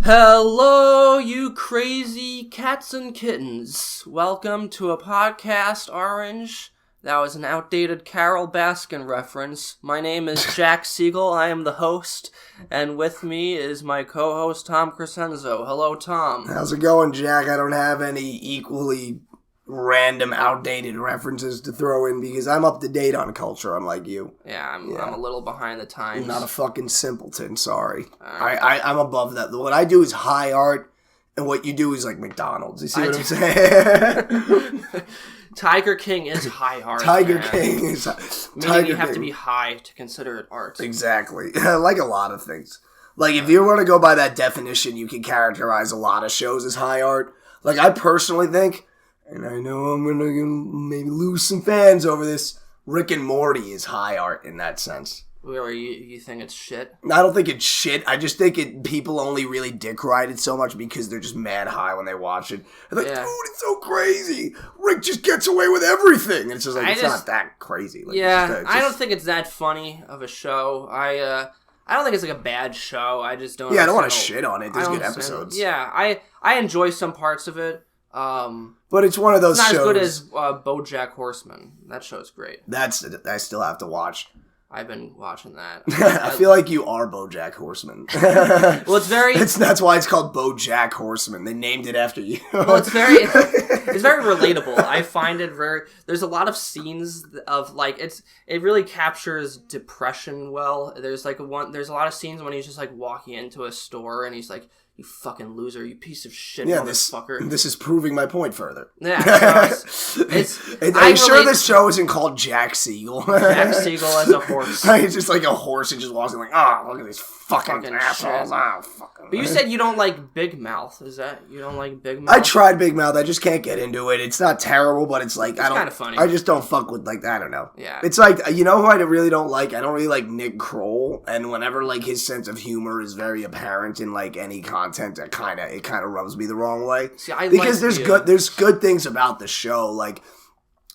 Hello, you crazy cats and kittens. Welcome to a podcast, Orange. That was an outdated Carol Baskin reference. My name is Jack Siegel. I am the host, and with me is my co-host, Tom Crescenzo. Hello, Tom. How's it going, Jack? I don't have any equally random, outdated references to throw in because I'm up to date on culture, unlike you. Yeah, I'm a little behind the times. I'm not a fucking simpleton, sorry. I'm above that. What I do is high art, and what you do is like McDonald's. You see what I'm saying? Tiger King is high art. Tiger King is Meaning you have to be high to consider it art. Exactly. Like a lot of things. Like, if you want to go by that definition, you can characterize a lot of shows as high art. Like, I personally think, and I know I'm going to maybe lose some fans over this, Rick and Morty is high art in that sense. Where you think it's shit? I don't think it's shit. I just think people only really dick ride it so much because they're just mad high when they watch it. They're like, dude, it's so crazy. Rick just gets away with everything. And it's just like, it's not that crazy. Like, I don't think it's that funny of a show. I don't think it's like a bad show. I just don't. Yeah, I don't want to shit on it. There's good episodes. Yeah, I enjoy some parts of it. But it's one of those shows. Not as good as BoJack Horseman. That show's great. I still have to watch. I've been watching that. I feel like you are BoJack Horseman. Well, that's why it's called BoJack Horseman. They named it after you. Well, it's very relatable. I find it there's a lot of scenes of like it really captures depression well. There's a lot of scenes when he's just like walking into a store and he's like, "You fucking loser, you piece of shit, motherfucker." This is proving my point further. Yeah. Are you sure this show isn't called Jack Siegel? Jack Siegel as a horse. It's just like a horse and just walks in like, oh, look at these fucking assholes. Oh, fucking. But you said you don't like Big Mouth. Is that you don't like Big Mouth? I tried Big Mouth. I just can't get into it. It's not terrible, but it's like, it's kind of funny. I just don't fuck with, like, I don't know. Yeah. It's like, you know who I really don't like? I don't really like Nick Kroll, and whenever, like, his sense of humor is very apparent in, like, any content, it kind of rubs me the wrong way. See, because there's good things about the show, like,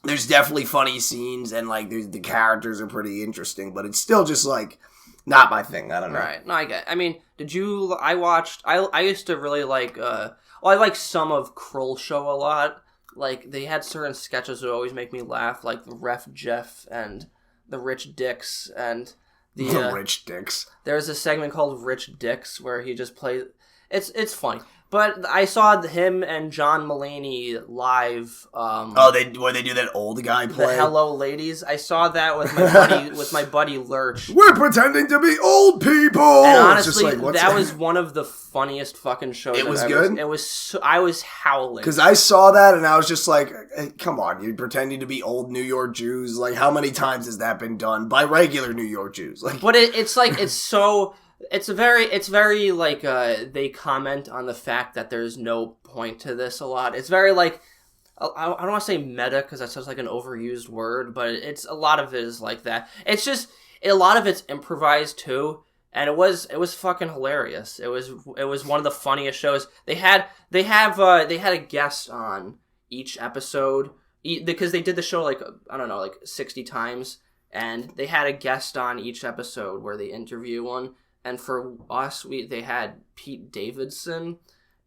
there's definitely funny scenes, and, like, the characters are pretty interesting, but it's still just, like, not my thing. I don't know. Right. No, I get it. I mean, I used to really like, I like some of Kroll show a lot. Like, they had certain sketches that would always make me laugh, like the Ref Jeff and the Rich Dicks and the Rich Dicks. There's a segment called Rich Dicks where he just plays. It's funny. But I saw him and John Mulaney live. Where they do that old guy play? The Hello Ladies. I saw that with my buddy Lurch. We're pretending to be old people. And honestly, that was one of the funniest fucking shows. It was good. It was. I was howling because I saw that and I was just like, hey, "Come on, you're pretending to be old New York Jews. Like, how many times has that been done by regular New York Jews?" Like, but it's like it's so. It's very like they comment on the fact that there's no point to this a lot. It's very like I don't want to say meta because that's such like an overused word, but it's a lot of it is like that. It's just a lot of it's improvised too, and it was fucking hilarious. It was one of the funniest shows. They had a guest on each episode because they did the show like I don't know like 60 times, and they had a guest on each episode where they interview one. And for us, they had Pete Davidson.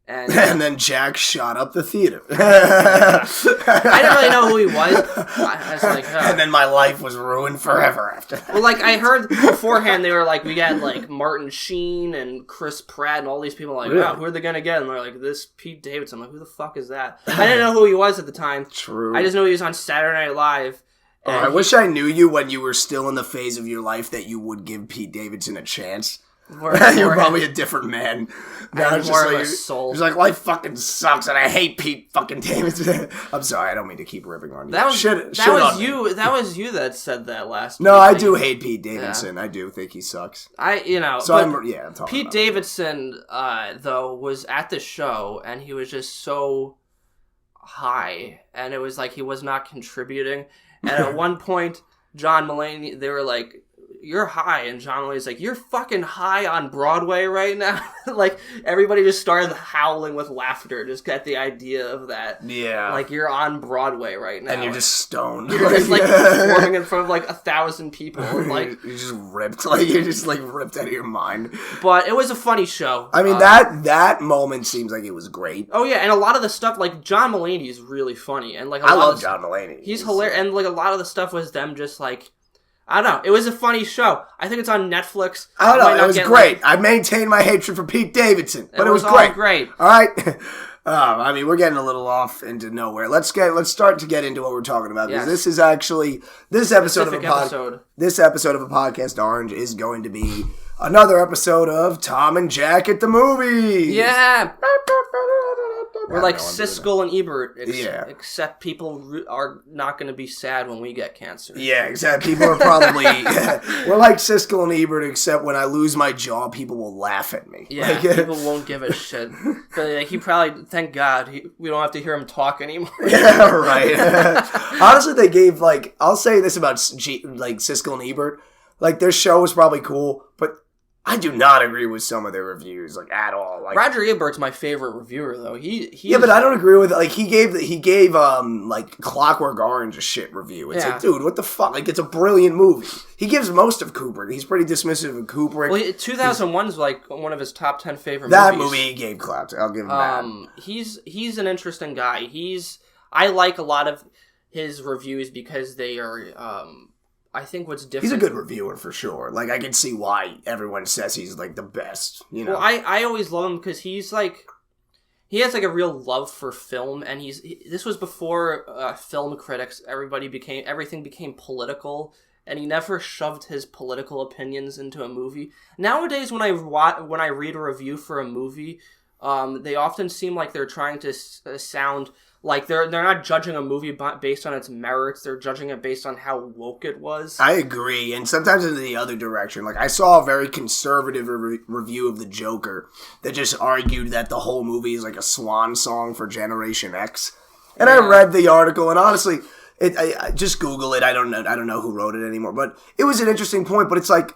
And then Jack shot up the theater. I didn't really know who he was. I was like, And then my life was ruined forever after that. Well, like, I heard beforehand, they were like, we got, like, Martin Sheen and Chris Pratt and all these people. Like, wow, who are they going to get? And they're like, this Pete Davidson. I'm like, who the fuck is that? I didn't know who he was at the time. True. I just knew he was on Saturday Night Live. I wish I knew you when you were still in the phase of your life that you would give Pete Davidson a chance. You're probably a different man. Now it's more of a soul. It's like, life fucking sucks and I hate Pete fucking Davidson. I'm sorry, I don't mean to keep ripping on you. That was you that said that last week. No, I do hate Pete Davidson. Yeah. I do think he sucks. I'm talking Pete Davidson, though, was at the show and he was just so high and it was like he was not contributing. And at one point, John Mulaney, they were like, you're high. And John Mulaney's like, you're fucking high on Broadway right now? Like, everybody just started howling with laughter just at the idea of that. Yeah. Like, you're on Broadway right now. And you're just stoned. You're just, like, performing in front of, like, 1,000 people. And, like, you're just ripped. Like, you're just, like, ripped out of your mind. But it was a funny show. I mean, that moment seems like it was great. Oh, yeah, and a lot of the stuff, like, John Mulaney is really funny. And, like, I love John Mulaney. He's hilarious. And, like, a lot of the stuff was them just, like, I don't know. It was a funny show. I think it's on Netflix. I don't know. It was great. I maintained my hatred for Pete Davidson, but it was great. All great. All right. I mean, we're getting a little off into nowhere. Let's start to get into what we're talking about, because this is actually this episode of a podcast Orange is going to be another episode of Tom and Jack at the Movies. Yeah. We're like Siskel and Ebert, except people are not going to be sad when we get cancer. Yeah, except people are probably... we're like Siskel and Ebert, except when I lose my job, people will laugh at me. Yeah, people won't give a shit. But like, he probably... Thank God, we don't have to hear him talk anymore. Yeah, right. Honestly, they gave, like... I'll say this about, like, Siskel and Ebert. Like, their show was probably cool, but... I do not agree with some of their reviews, like, at all. Like, Roger Ebert's my favorite reviewer, though. Yeah, but I don't agree with it. Like, he gave like, Clockwork Orange a shit review. It's like, dude, what the fuck? Like, it's a brilliant movie. He gives most of Kubrick. He's pretty dismissive of Kubrick. Well, 2001 is, like, one of his top 10 favorite movies. That movie he gave clout. I'll give him that. He's an interesting guy. I like a lot of his reviews because they are... I think what's different... He's a good reviewer, for sure. Like, I can see why everyone says he's, like, the best, you know? Well, I always love him because he's, like... He has, like, a real love for film, and this was before film critics. Everything became political, and he never shoved his political opinions into a movie. Nowadays, when I read a review for a movie, they often seem like they're trying to sound... Like, they're not judging a movie based on its merits. They're judging it based on how woke it was. I agree. And sometimes in the other direction. Like, I saw a very conservative review of The Joker that just argued that the whole movie is like a swan song for Generation X. And I read the article, and honestly, I just Google it. I don't know who wrote it anymore. But it was an interesting point, but it's like...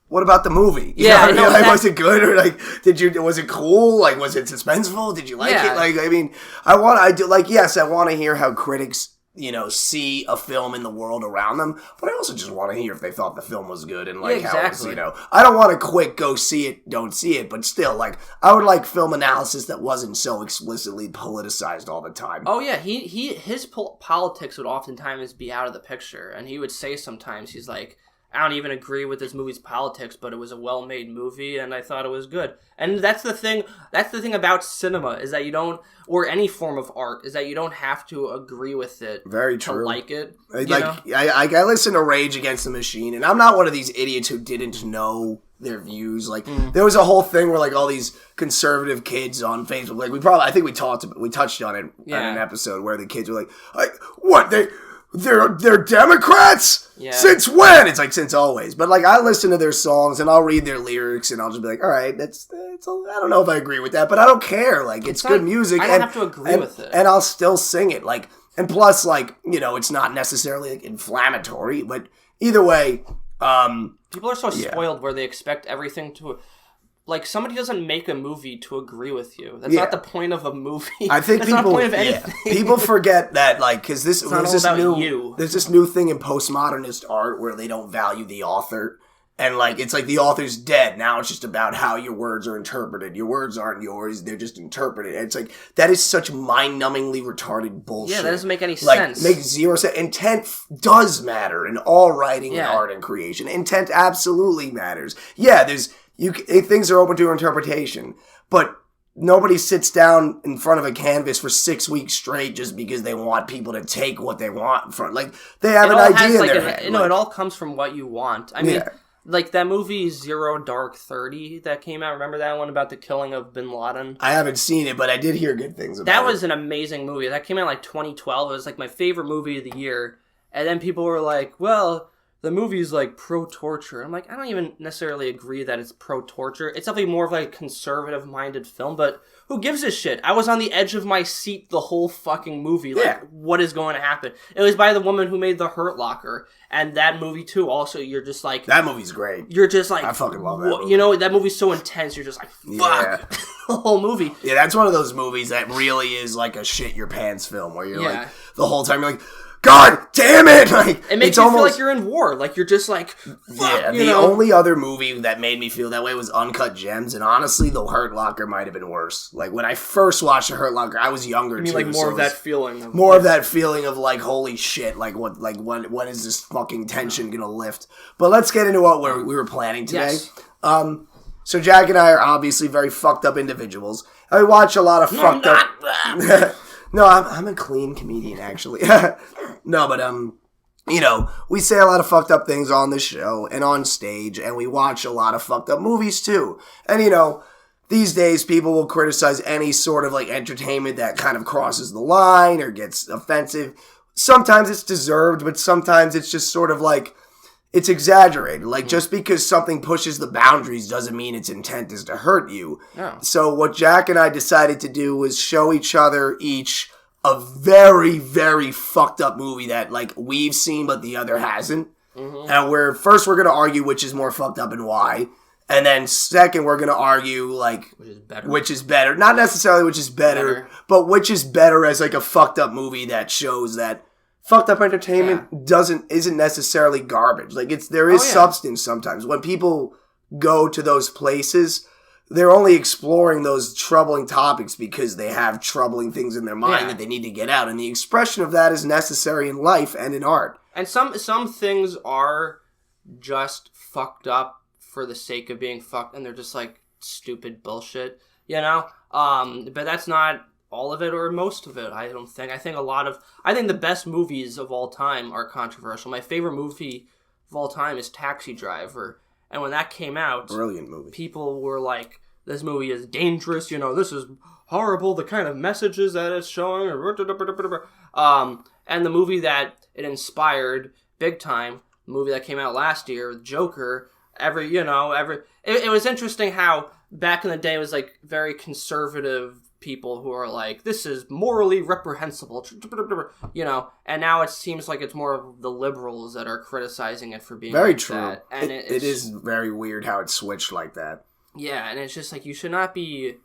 What about the movie? Like, was it good, or like, was it cool? Like, was it suspenseful? Did you like it? Like, I mean, I want to hear how critics, you know, see a film in the world around them, but I also just want to hear if they thought the film was good and like how it was, you know, I don't want to quick go see it, don't see it, but still, like, I would like film analysis that wasn't so explicitly politicized all the time. Oh yeah, his politics would oftentimes be out of the picture, and he would say sometimes, he's like, I don't even agree with this movie's politics, but it was a well-made movie, and I thought it was good. And that's the thing about cinema, is that you don't, or any form of art, is that you don't have to agree with it to like it. I listen to Rage Against the Machine, and I'm not one of these idiots who didn't know their views. Like, there was a whole thing where, like, all these conservative kids on Facebook, like, I think we touched on it in an episode where the kids were like, what, They're Democrats? Yeah. Since when? It's like, since always. But, like, I listen to their songs, and I'll read their lyrics, and I'll just be like, all right, I don't know if I agree with that, but I don't care. Like, it's good music. I don't have to agree with it. And I'll still sing it. Like, and plus, like, you know, it's not necessarily, like, inflammatory, but either way, people are so spoiled where they expect everything to... Like, somebody doesn't make a movie to agree with you. That's not the point of a movie. I think That's not the point of anything. People forget that, like, because there's this new thing in postmodernist art where they don't value the author. And, like, it's like the author's dead. Now it's just about how your words are interpreted. Your words aren't yours. They're just interpreted. And it's like, that is such mind-numbingly retarded bullshit. Yeah, that doesn't make any sense. Makes zero sense. Intent does matter in all writing and art and creation. Intent absolutely matters. Yeah, things are open to interpretation, but nobody sits down in front of a canvas for 6 weeks straight just because they want people to take what they want from. Like, they have an idea in their head. You know, it all comes from what you want. I mean, like that movie Zero Dark 30 that came out. Remember that one about the killing of Bin Laden? I haven't seen it, but I did hear good things about it. That was an amazing movie. That came out like 2012. It was like my favorite movie of the year. And then people were like, well, the movie's like pro-torture. I'm like, I don't even necessarily agree that it's pro-torture. It's definitely more of like a conservative-minded film, but who gives a shit? I was on the edge of my seat the whole fucking movie. Like, what is going to happen? It was by the woman who made The Hurt Locker, and that movie too. Also, you're just like, that movie's great. You're just like, I fucking love that movie. You know, that movie's so intense. You're just like, fuck, the whole movie. Yeah, that's one of those movies that really is like a shit your pants film, where you're like, the whole time you're like, God damn it! Like, it makes you feel like you're in war. Like, you're just like, fuck, yeah, the only other movie that made me feel that way was Uncut Gems, and honestly, The Hurt Locker might have been worse. Like, when I first watched The Hurt Locker, I was younger, too. Like, more of that feeling. More of that feeling of, like, holy shit, like, when is this fucking tension gonna lift? But let's get into what we were planning today. Yes. So Jack and I are obviously very fucked up individuals. I watch a lot of fucked up... No, I'm a clean comedian, actually. No, but, you know, we say a lot of fucked up things on the show and on stage, and we watch a lot of fucked up movies, too. And, you know, these days, people will criticize any sort of, like, entertainment that kind of crosses the line or gets offensive. Sometimes it's deserved, but sometimes it's just sort of, like, it's exaggerated. Like, just because something pushes the boundaries doesn't mean its intent is to hurt you. No. So what Jack and I decided to do was show each other each a very, very fucked up movie that, like, we've seen but the other hasn't. Mm-hmm. And we're going to argue which is more fucked up and why. And then second, we're going to argue, like, which is better. Not necessarily which is better, but which is better as, like, a fucked up movie that shows that fucked up entertainment isn't necessarily garbage. Like, there is substance sometimes. When people go to those places, they're only exploring those troubling topics because they have troubling things in their mind that they need to get out. And the expression of that is necessary in life and in art. And some things are just fucked up for the sake of being fucked, and they're just like stupid bullshit, you know? But that's not all of it or most of it, I don't think. I think the best movies of all time are controversial. My favorite movie of all time is Taxi Driver. And when that came out, brilliant movie. People were like, this movie is dangerous, you know, this is horrible, the kind of messages that it's showing. And the movie that it inspired big time, the movie that came out last year, Joker, it was interesting how back in the day it was like very conservative people who are like, this is morally reprehensible, you know, and now it seems like it's more of the liberals that are criticizing it for being very like true. That. And it is very weird how it switched like that. Yeah, and it's just like, you should not be...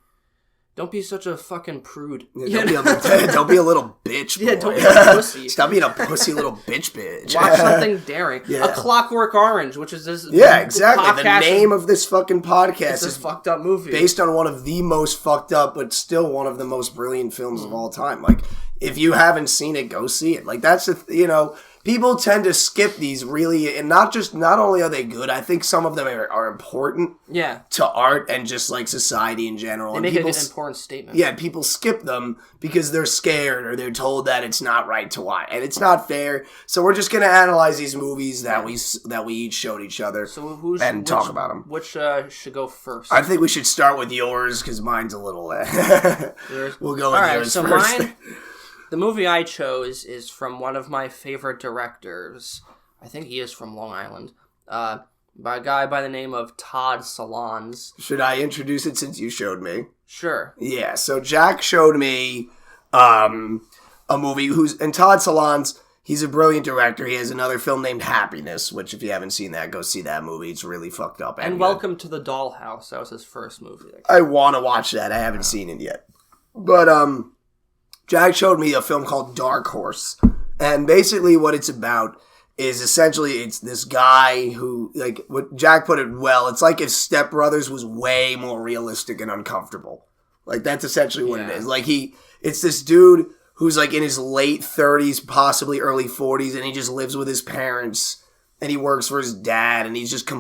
Don't be such a fucking prude. Yeah, don't be a little bitch, boy. Yeah, don't be a pussy. Stop being a pussy little bitch. Watch something daring. Yeah. A Clockwork Orange, which is this... Yeah, exactly. The name of this fucking podcast is fucked up movie. Based on one of the most fucked up, but still one of the most brilliant films of all time. Like, if you haven't seen it, go see it. Like, that's you know... People tend to skip these really, and not only are they good, I think some of them are important to art and just like society in general. They make an important statement. Yeah, people skip them because they're scared or they're told that it's not right to watch, and it's not fair. So we're just gonna analyze these movies that we each showed each other and talk about them. Which should go first? I think we should start with yours because mine's a little. We'll go with yours first. Mine. The movie I chose is from one of my favorite directors. I think he is from Long Island. By a guy by the name of Todd Solondz. Should I introduce it since you showed me? Sure. Yeah, so Jack showed me a movie and Todd Solondz, he's a brilliant director. He has another film named Happiness, which if you haven't seen that, go see that movie. It's really fucked up. And Welcome to the Dollhouse. That was his first movie. I want to watch that. I haven't seen it yet. But, Jack showed me a film called Dark Horse, and basically what it's about is essentially it's this guy who, like, what Jack put it well, it's like if Step Brothers was way more realistic and uncomfortable. Like, that's essentially what it is. Like, it's this dude who's, like, in his late 30s, possibly early 40s, and he just lives with his parents, and he works for his dad, and he's just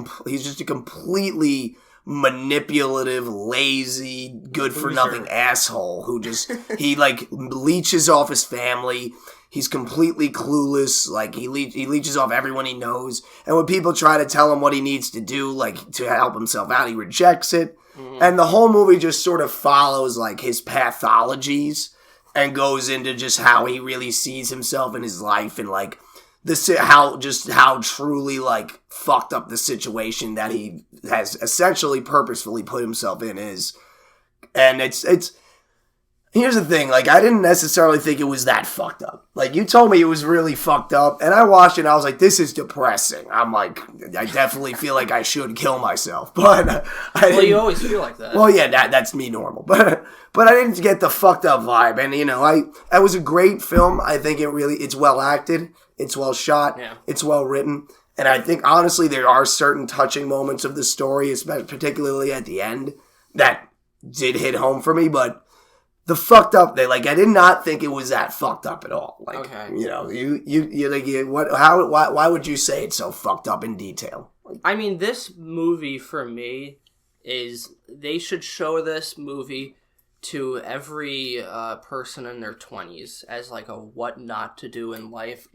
a completely manipulative, lazy, good-for-nothing asshole who just, he, like, leeches off his family. He's completely clueless. Like, he leeches off everyone he knows. And when people try to tell him what he needs to do, like, to help himself out, he rejects it. Mm-hmm. And the whole movie just sort of follows, like, his pathologies and goes into just how he really sees himself in his life and, like, how truly like fucked up the situation that he has essentially purposefully put himself in is. And it's here's the thing, like I didn't necessarily think it was that fucked up. Like you told me it was really fucked up, and I watched it and I was like, this is depressing. I'm like, I definitely feel like I should kill myself. But you always feel like that. Well, yeah, that's me normal. But I didn't get the fucked up vibe. And you know, it was a great film. I think it's well acted, it's well shot, it's well written. And I think honestly there are certain touching moments of the story, especially particularly at the end, that did hit home for me, but the fucked up, I did not think it was that fucked up at all. Like, okay. You know, why would you say it's so fucked up in detail? I mean, this movie for me they should show this movie to every person in their 20s as like a what not to do in life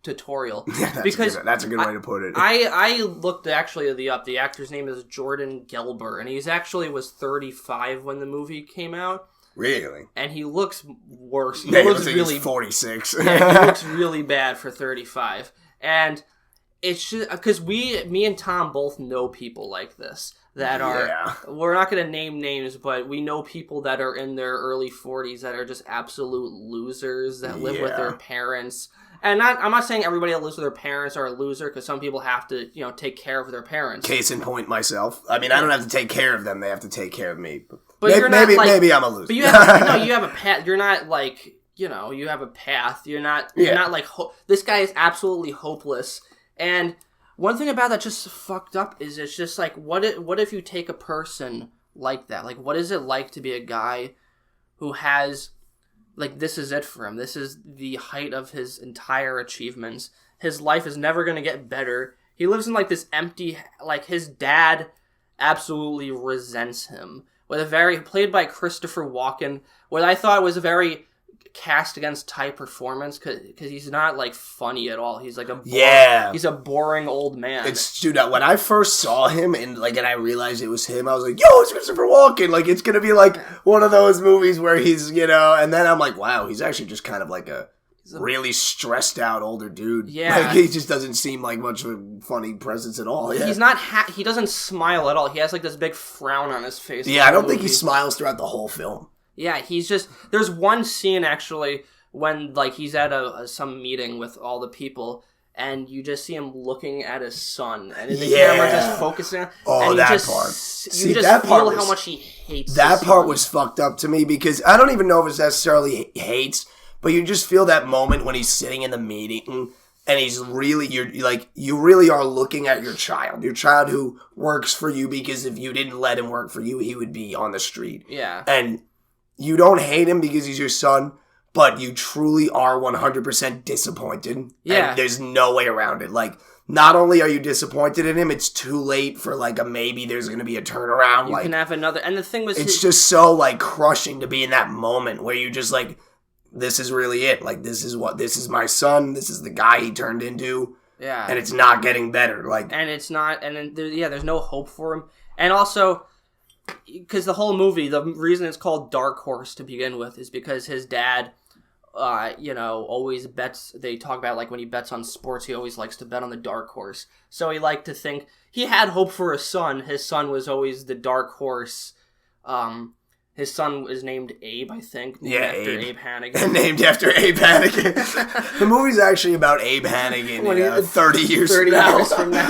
tutorial. That's a good way to put it. I looked actually up. The actor's name is Jordan Gelber, and he's actually was 35 when the movie came out. Really? And he looks worse. He looks really 46. Yeah, he looks really bad for 35. And it's just because me and Tom both know people like this that are. We're not going to name names, but we know people that are in their early 40s that are just absolute losers that live with their parents. And I'm not saying everybody that lives with their parents are a loser, because some people have to, take care of their parents. Case in point, myself. I mean, I don't have to take care of them; they have to take care of me. But maybe I'm a loser. But you have a path. You're not like you have a path. You're not like this guy is absolutely hopeless. And one thing about that just fucked up is it's just like what if you take a person like that? Like, what is it like to be a guy who has. Like, this is it for him. This is the height of his entire achievements. His life is never going to get better. He lives in, like, this empty... Like, his dad absolutely resents him. Played by Christopher Walken, what I thought was a very cast against type performance, because he's not, like, funny at all. He's, like, he's a boring old man. Dude, when I first saw him, and I realized it was him, I was like, yo, it's Christopher Walken! Like, it's gonna be, like, one of those movies where he's, and then I'm like, wow, he's actually just kind of, like, a really stressed out older dude. Yeah. Like, he just doesn't seem like much of a funny presence at all. Yeah. He's not, he doesn't smile at all. He has, like, this big frown on his face. Yeah, I don't think he smiles throughout the whole film. Yeah, he's just... There's one scene, actually, when, like, he's at some meeting with all the people, and you just see him looking at his son, and the camera just focusing on... Oh, that part. You just feel how much he hates that part was fucked up to me, because I don't even know if it's necessarily hates, but you just feel that moment when he's sitting in the meeting, and he's really... you really are looking at your child who works for you, because if you didn't let him work for you, he would be on the street. Yeah. And... You don't hate him because he's your son, but you truly are 100% disappointed. Yeah. And there's no way around it. Like, not only are you disappointed in him, it's too late for, like, maybe there's going to be a turnaround. You can have another... And the thing was... It's just so, like, crushing to be in that moment where you just, like, this is really it. Like, this is my son. This is the guy he turned into. Yeah. And it's not getting better. Like... And it's not... And then, there's no hope for him. And also... Because the whole movie, the reason it's called Dark Horse to begin with is because his dad, always bets. They talk about, like, when he bets on sports, he always likes to bet on the dark horse. So he liked to think he had hope for his son. His son was always the dark horse. His son is named Abe, I think. After Abe Hannigan. Named after Abe Hannigan. The movie's actually about Abe Hannigan 30 years from now.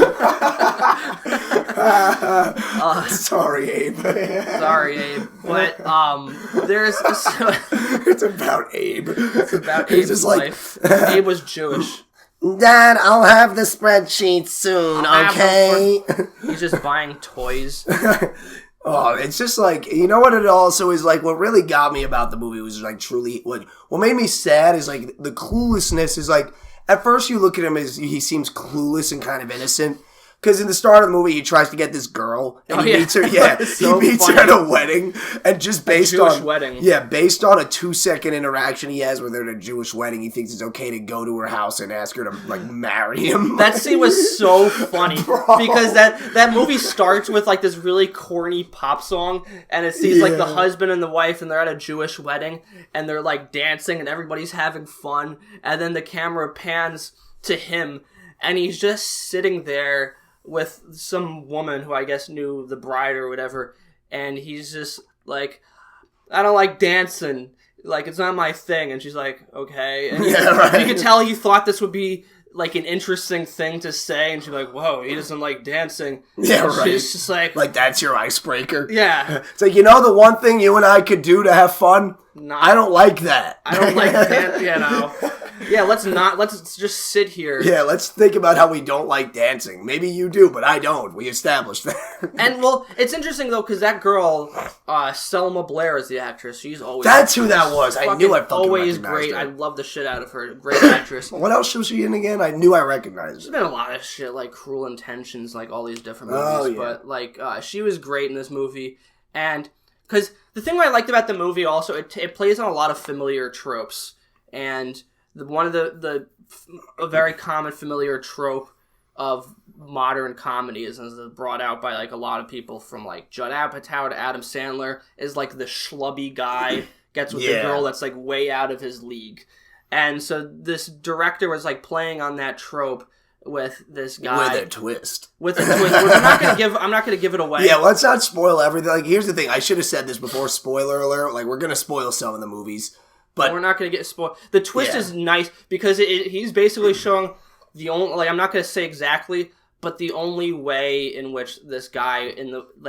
Sorry, Abe. Sorry, Abe. But there's... It's about Abe. It's about Abe's life. Abe was Jewish. Dad, I'll have the spreadsheet soon, okay? He's just buying toys. Oh, it's just like, you know what it also is like, what really got me about the movie was like truly, what made me sad is like the cluelessness is like, at first you look at him as he seems clueless and kind of innocent. Because in the start of the movie, he tries to get this girl, and he meets her. Yeah, he meets her at a wedding, and just based on wedding. Yeah, based on a 2-second interaction he has with her at a Jewish wedding, he thinks it's okay to go to her house and ask her to like marry him. That scene was so funny because that movie starts with like this really corny pop song, and it sees like the husband and the wife, and they're at a Jewish wedding, and they're like dancing, and everybody's having fun, and then the camera pans to him, and he's just sitting there with some woman who I guess knew the bride or whatever, and he's just like, I don't like dancing, like, it's not my thing, and she's like, okay, and you could tell he thought this would be like an interesting thing to say, and she's like, whoa, he doesn't like dancing. Yeah, and right. She's just like that's your icebreaker? Yeah. It's like, the one thing you and I could do to have fun? I don't like that. I don't like that, Yeah, let's just sit here. Yeah, let's think about how we don't like dancing. Maybe you do, but I don't. We established that. And, well, it's interesting, though, because that girl, Selma Blair is the actress. She's always... That's who that was. I knew I fucking always recognized great. her. I love the shit out of her. Great actress. What else was she in again? I knew I recognized her. There's been a lot of shit, like Cruel Intentions, like all these different movies. But, like, she was great in this movie. And, because the thing I liked about the movie also, it plays on a lot of familiar tropes. And... one of a very common familiar trope of modern comedies, and is brought out by like a lot of people from like Judd Apatow to Adam Sandler, is like the schlubby guy gets with the girl that's like way out of his league. And so this director was like playing on that trope with this guy with a twist. Which I'm not gonna give it away. Yeah, let's not spoil everything. Like, here's the thing. I should have said this before. Spoiler alert. Like, we're gonna spoil some of the movies. But we're not going to get spoiled. The twist is nice because he's basically showing the only, like, I'm not going to say exactly, but the only way in which this guy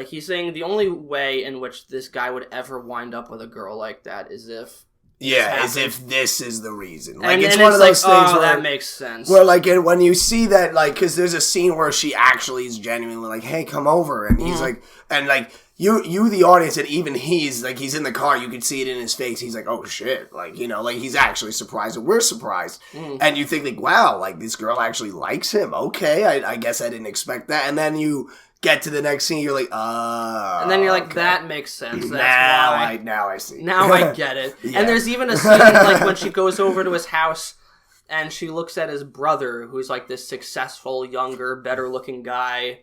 he's saying the only way in which this guy would ever wind up with a girl like that is if this is the reason. Like, it's one of those things where that makes sense. Where, like, when you see that, like, because there's a scene where she actually is genuinely like, hey, come over, and he's like, and like, You, the audience, and even he's in the car, you can see it in his face. He's like, oh shit. Like, like he's actually surprised, and we're surprised. And you think, like, wow, like, this girl actually likes him. Okay, I guess I didn't expect that. And then you get to the next scene, you're like, and then you're like, that makes sense. That's why. Now I see. Now I get it. Yeah. And there's even a scene, like, when she goes over to his house, and she looks at his brother, who's, like, this successful, younger, better-looking guy,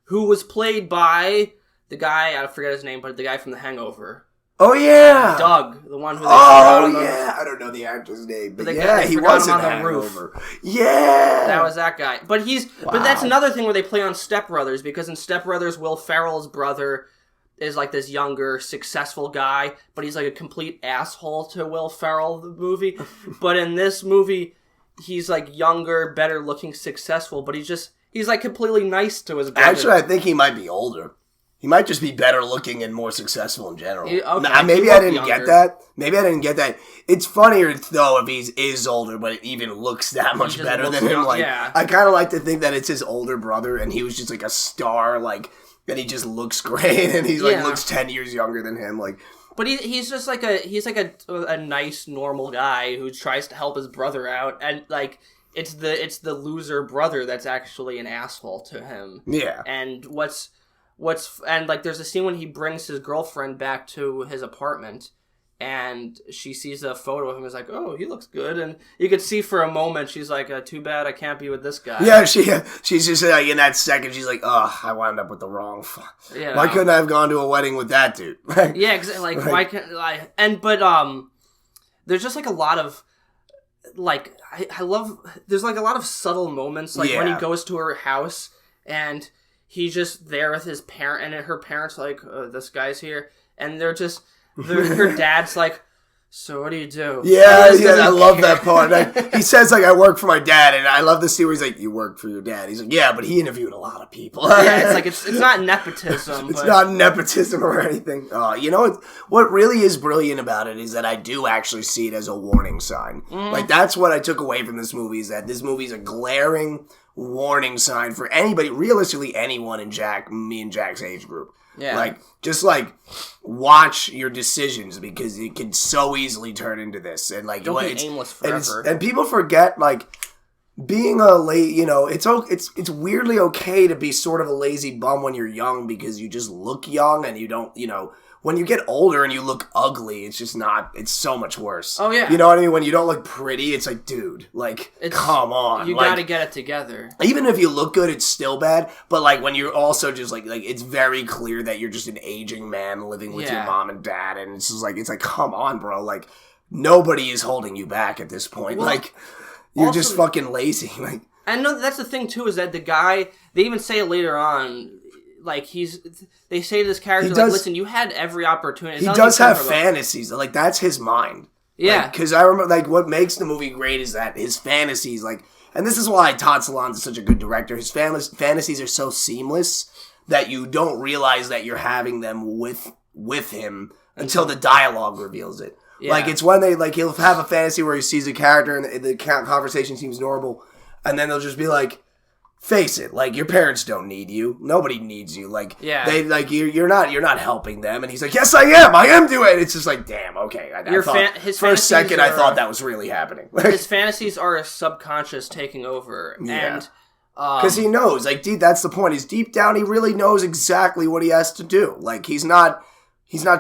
who was played by... the guy, I forget his name, but the guy from The Hangover. Oh, yeah! Doug, the one who... I don't know the actor's name, but he was in The Hangover. Yeah! That was that guy. But but that's another thing where they play on Step Brothers, because in Step Brothers, Will Ferrell's brother is like this younger, successful guy, but he's like a complete asshole to Will Ferrell, the movie. But in this movie, he's like younger, better looking, successful, but he's like completely nice to his brother. Actually, I think he might be older. He might just be better looking and more successful in general. Maybe I didn't get that. It's funnier, though, if he is older, but it even looks that much better than him. Like, I kind of like to think that it's his older brother, and he was just like a star, like, and he just looks great, and he looks 10 years younger than him, like. But he's just like a nice, normal guy who tries to help his brother out, and like it's the loser brother that's actually an asshole to him. Yeah. And and like there's a scene when he brings his girlfriend back to his apartment, and she sees a photo of him and is like, oh, he looks good, and you could see for a moment she's like, too bad I can't be with this guy. Yeah, she's just like, in that second she's like, I wound up with the wrong why couldn't I have gone to a wedding with that dude? Yeah, exactly. Like, why can't I? But there's just like a lot of like I love there's like a lot of subtle moments, like when he goes to her house and he's just there with his parent, and her parents like, this guy's here, and her dad's like, so what do you do? Yeah, I love that part. Like, he says, like, I work for my dad, and I love the scene where he's like, you work for your dad? He's like, yeah, but he interviewed a lot of people. Yeah, it's like, it's not nepotism. It's not nepotism or anything. What really is brilliant about it is that I do actually see it as a warning sign. Like, that's what I took away from this movie, is that this movie is a glaring warning sign for anybody, realistically anyone in me and Jack's age group. Yeah. Like, just like, watch your decisions, because it can so easily turn into this. And like, don't be aimless forever. And people forget, like, being a it's weirdly okay to be sort of a lazy bum when you're young, because you just look young, and you don't, when you get older and you look ugly, it's just not, it's so much worse. Oh, yeah. You know what I mean? When you don't look pretty, it's like, dude, like, come on. You gotta get it together. Even if you look good, it's still bad. But, like, when you're also just, like it's very clear that you're just an aging man living with your mom and dad. And it's just like, come on, bro. Like, nobody is holding you back at this point. Well, like, You're just fucking lazy. Like, I know that's the thing too, is that the guy, they even say it later on, like they say to this character, like, listen, you had every opportunity. He does have fantasies. Like, that's his mind. Yeah. Because I remember, like, what makes the movie great is that his fantasies, like, and this is why Todd Solondz is such a good director. His fantasies are so seamless that you don't realize that you're having them with him until the dialogue reveals it. Yeah. Like, it's when he'll have a fantasy where he sees a character and the conversation seems normal, and then they'll just be like, face it, like, your parents don't need you. Nobody needs you. Like, they, like, you're not helping them. And he's like, yes, I am doing it. It's just like, damn, okay. For a second, I thought that was really happening. His fantasies are a subconscious taking over. Yeah. And because he knows, like, that's the point. Is deep down, he really knows exactly what he has to do. Like, he's not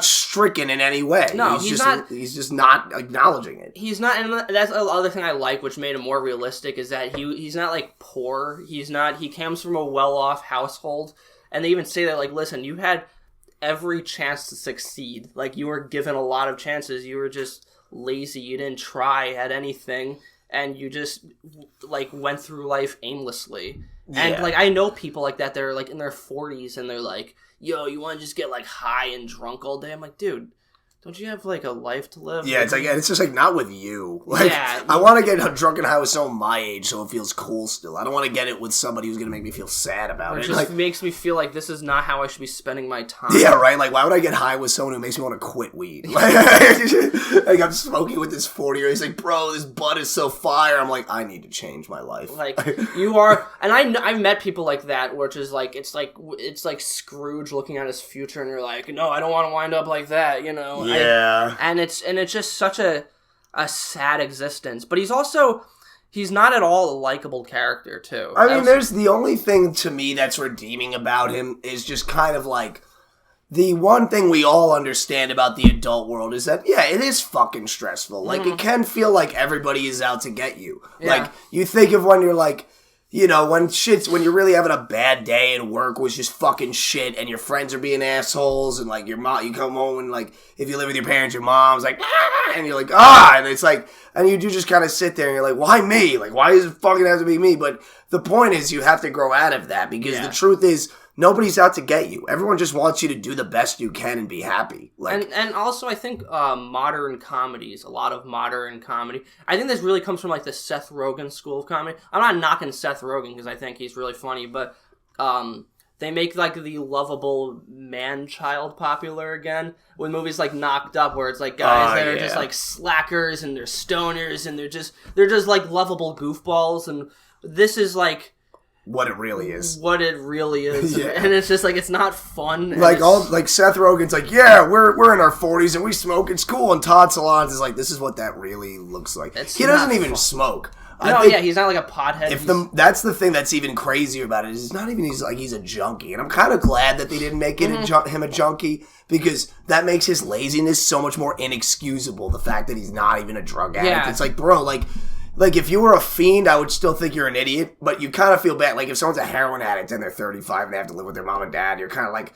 stricken in any way. No, he's just not acknowledging it. He's not, and that's the other thing I like, which made him more realistic, is that he's not, like, poor. He comes from a well-off household, and they even say that, like, listen, you had every chance to succeed. Like, you were given a lot of chances. You were just lazy. You didn't try at anything, and you just, like, went through life aimlessly. Yeah. And, like, I know people like that. They're, like, in their 40s, and they're like, yo, you want to just get, like, high and drunk all day? I'm like, dude, don't you have, like, a life to live? Yeah, it's just, like, not with you. Like, yeah. I want to get drunk and high with someone my age so it feels cool still. I don't want to get it with somebody who's going to make me feel sad about it. It just makes me feel like this is not how I should be spending my time. Yeah, right? Like, why would I get high with someone who makes me want to quit weed? Like, I'm smoking with this 40-year-old. He's like, bro, this bud is so fire. I'm like, I need to change my life. Like, you are... And I've met people like that, which is, like, it's like Scrooge looking at his future, and you're like, no, I don't want to wind up like that, you know? Yeah. And it's just such a sad existence. But he's not at all a likable character, too. I mean, there's the only thing to me that's redeeming about him is just kind of like, the one thing we all understand about the adult world is that, yeah, it is fucking stressful. Like, it can feel like everybody is out to get you. Yeah. Like, you think of when you're like, you know, when you're really having a bad day and work was just fucking shit and your friends are being assholes and, like, your mom, you come home and, like, if you live with your parents, your mom's like, ah, and you're like, ah, and it's like, and you do just kind of sit there and you're like, why me? Like, why does it fucking have to be me? But the point is you have to grow out of that because the truth is, nobody's out to get you. Everyone just wants you to do the best you can and be happy. Like, and also I think modern comedies, a lot of modern comedy, I think this really comes from like the Seth Rogen school of comedy. I'm not knocking Seth Rogen because I think he's really funny, but they make like the lovable man-child popular again with movies like Knocked Up, where it's like guys that are just like slackers and they're stoners and they're just like lovable goofballs, and this is like what it really is. Yeah. And it's just like, it's not fun. Like Seth Rogen's like, yeah, we're in our 40s and we smoke, it's cool. And Todd Solondz is like, this is what that really looks like. He doesn't even smoke. He's not like a pothead. That's the thing that's even crazier about it, is it's not even he's a junkie. And I'm kind of glad that they didn't make him a junkie, because that makes his laziness so much more inexcusable. The fact that he's not even a drug addict. Yeah. It's like, bro, like, if you were a fiend, I would still think you're an idiot, but you kind of feel bad. Like, if someone's a heroin addict and they're 35 and they have to live with their mom and dad, you're kind of like,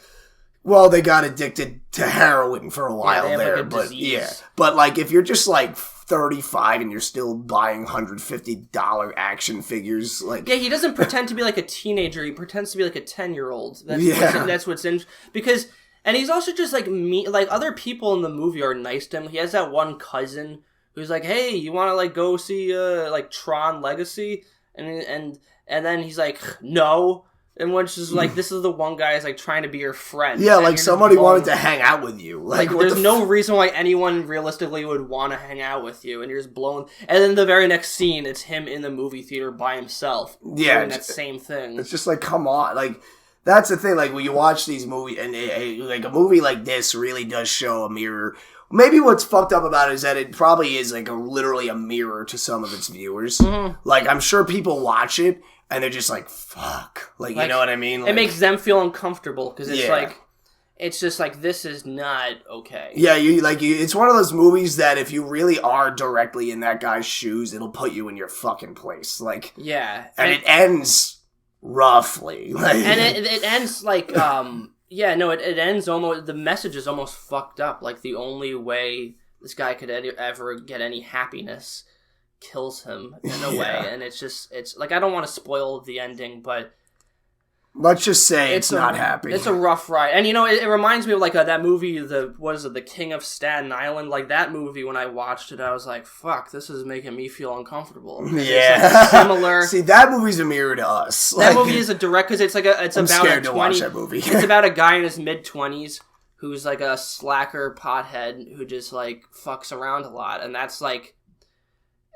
well, they got addicted to heroin for a while there. Like but, disease. Yeah. But, like, if you're just, like, 35 and you're still buying $150 action figures, like... Yeah, he doesn't pretend to be, like, a teenager. He pretends to be, like, a 10-year-old. That's what's in... Because... And he's also just, like, like, other people in the movie are nice to him. He has that one cousin who's like, hey, you want to, like, go see, like, Tron Legacy? And then he's like, no. And which is like, this is the one guy is, like, trying to be your friend. Yeah, like, somebody wanted to hang out with you. Like there's no reason why anyone realistically would want to hang out with you. And you're just blown. And then the very next scene, it's him in the movie theater by himself. Yeah. Doing that same thing. It's just like, come on. Like, that's the thing. Like, when you watch these movies, and, like, a movie like this really does show a mirror. Maybe what's fucked up about it is that it probably is, like, literally a mirror to some of its viewers. Mm-hmm. Like, I'm sure people watch it, and they're just like, fuck. Like, you know what I mean? Like, it makes them feel uncomfortable, because it's like, it's just like, this is not okay. Yeah, it's one of those movies that if you really are directly in that guy's shoes, it'll put you in your fucking place. Like, yeah. And it ends roughly. Like, and it ends like, yeah, no, it ends almost, the message is almost fucked up. Like, the only way this guy could ever get any happiness kills him in a way, and it's like, I don't want to spoil the ending, but let's just say it's not happy. It's a rough ride. And, it reminds me of, like, that movie, The King of Staten Island? Like, that movie, when I watched it, I was like, fuck, this is making me feel uncomfortable. Yeah. It's, like, similar. See, that movie's a mirror to us. That movie is a direct, because it's I'm about scared to watch that movie. It's about a guy in his mid-20s who's, like, a slacker pothead who just, like, fucks around a lot. And that's, like...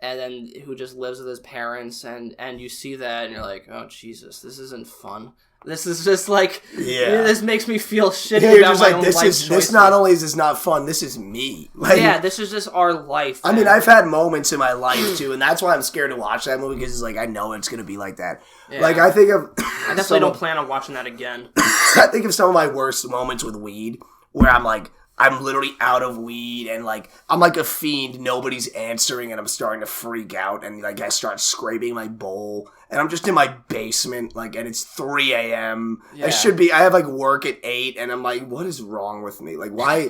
And then who just lives with his parents, and you see that, and you're like, oh, Jesus, this isn't fun. This is just like, this makes me feel shitty about my own life choices. This not only is this not fun, this is me. Like, yeah, this is just our life. I mean, I've had moments in my life, too, and that's why I'm scared to watch that movie, because it's like, I know it's going to be like that. Yeah. Like, I think of... I definitely don't plan on watching that again. I think of some of my worst moments with weed, where I'm like, I'm literally out of weed, and, like, I'm like a fiend, nobody's answering, and I'm starting to freak out, and, like, I start scraping my bowl, and I'm just in my basement, like, and it's 3 a.m. Yeah. I have, like, work at 8, and I'm like, what is wrong with me? Like, why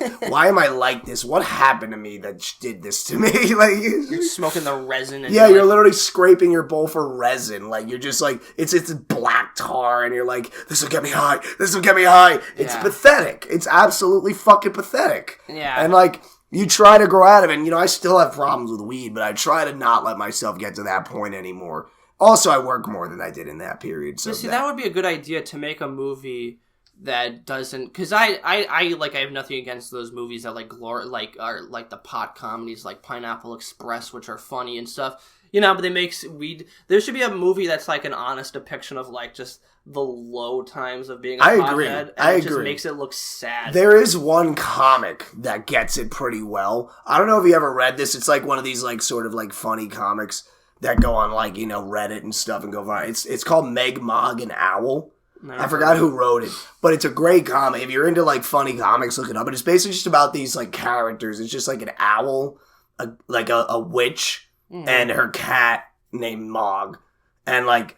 am I like this? What happened to me that did this to me? Like, you're smoking the resin. And you're literally scraping your bowl for resin. Like, you're just, like, it's black tar, and you're like, this will get me high. This will get me high. It's pathetic. It's absolutely fucking pathetic. Yeah. And, like, you try to grow out of it, and, I still have problems with weed, but I try to not let myself get to that point anymore. Also, I work more than I did in that period. So see, that would be a good idea, to make a movie that doesn't, because I have nothing against those movies that are like the pot comedies like Pineapple Express, which are funny and stuff. But they make weed. There should be a movie that's like an honest depiction of like just the low times of being a pothead. And it just makes it look sad. There is one comic that gets it pretty well. I don't know if you ever read this. It's like one of these like sort of like funny comics that go on like, Reddit and stuff and go viral. It's called Meg, Mog, and Owl. I forgot who wrote it, but it's a great comic. If you're into like funny comics, look it up. But it's basically just about these like characters. It's just like an owl, a witch, and her cat named Mog, and like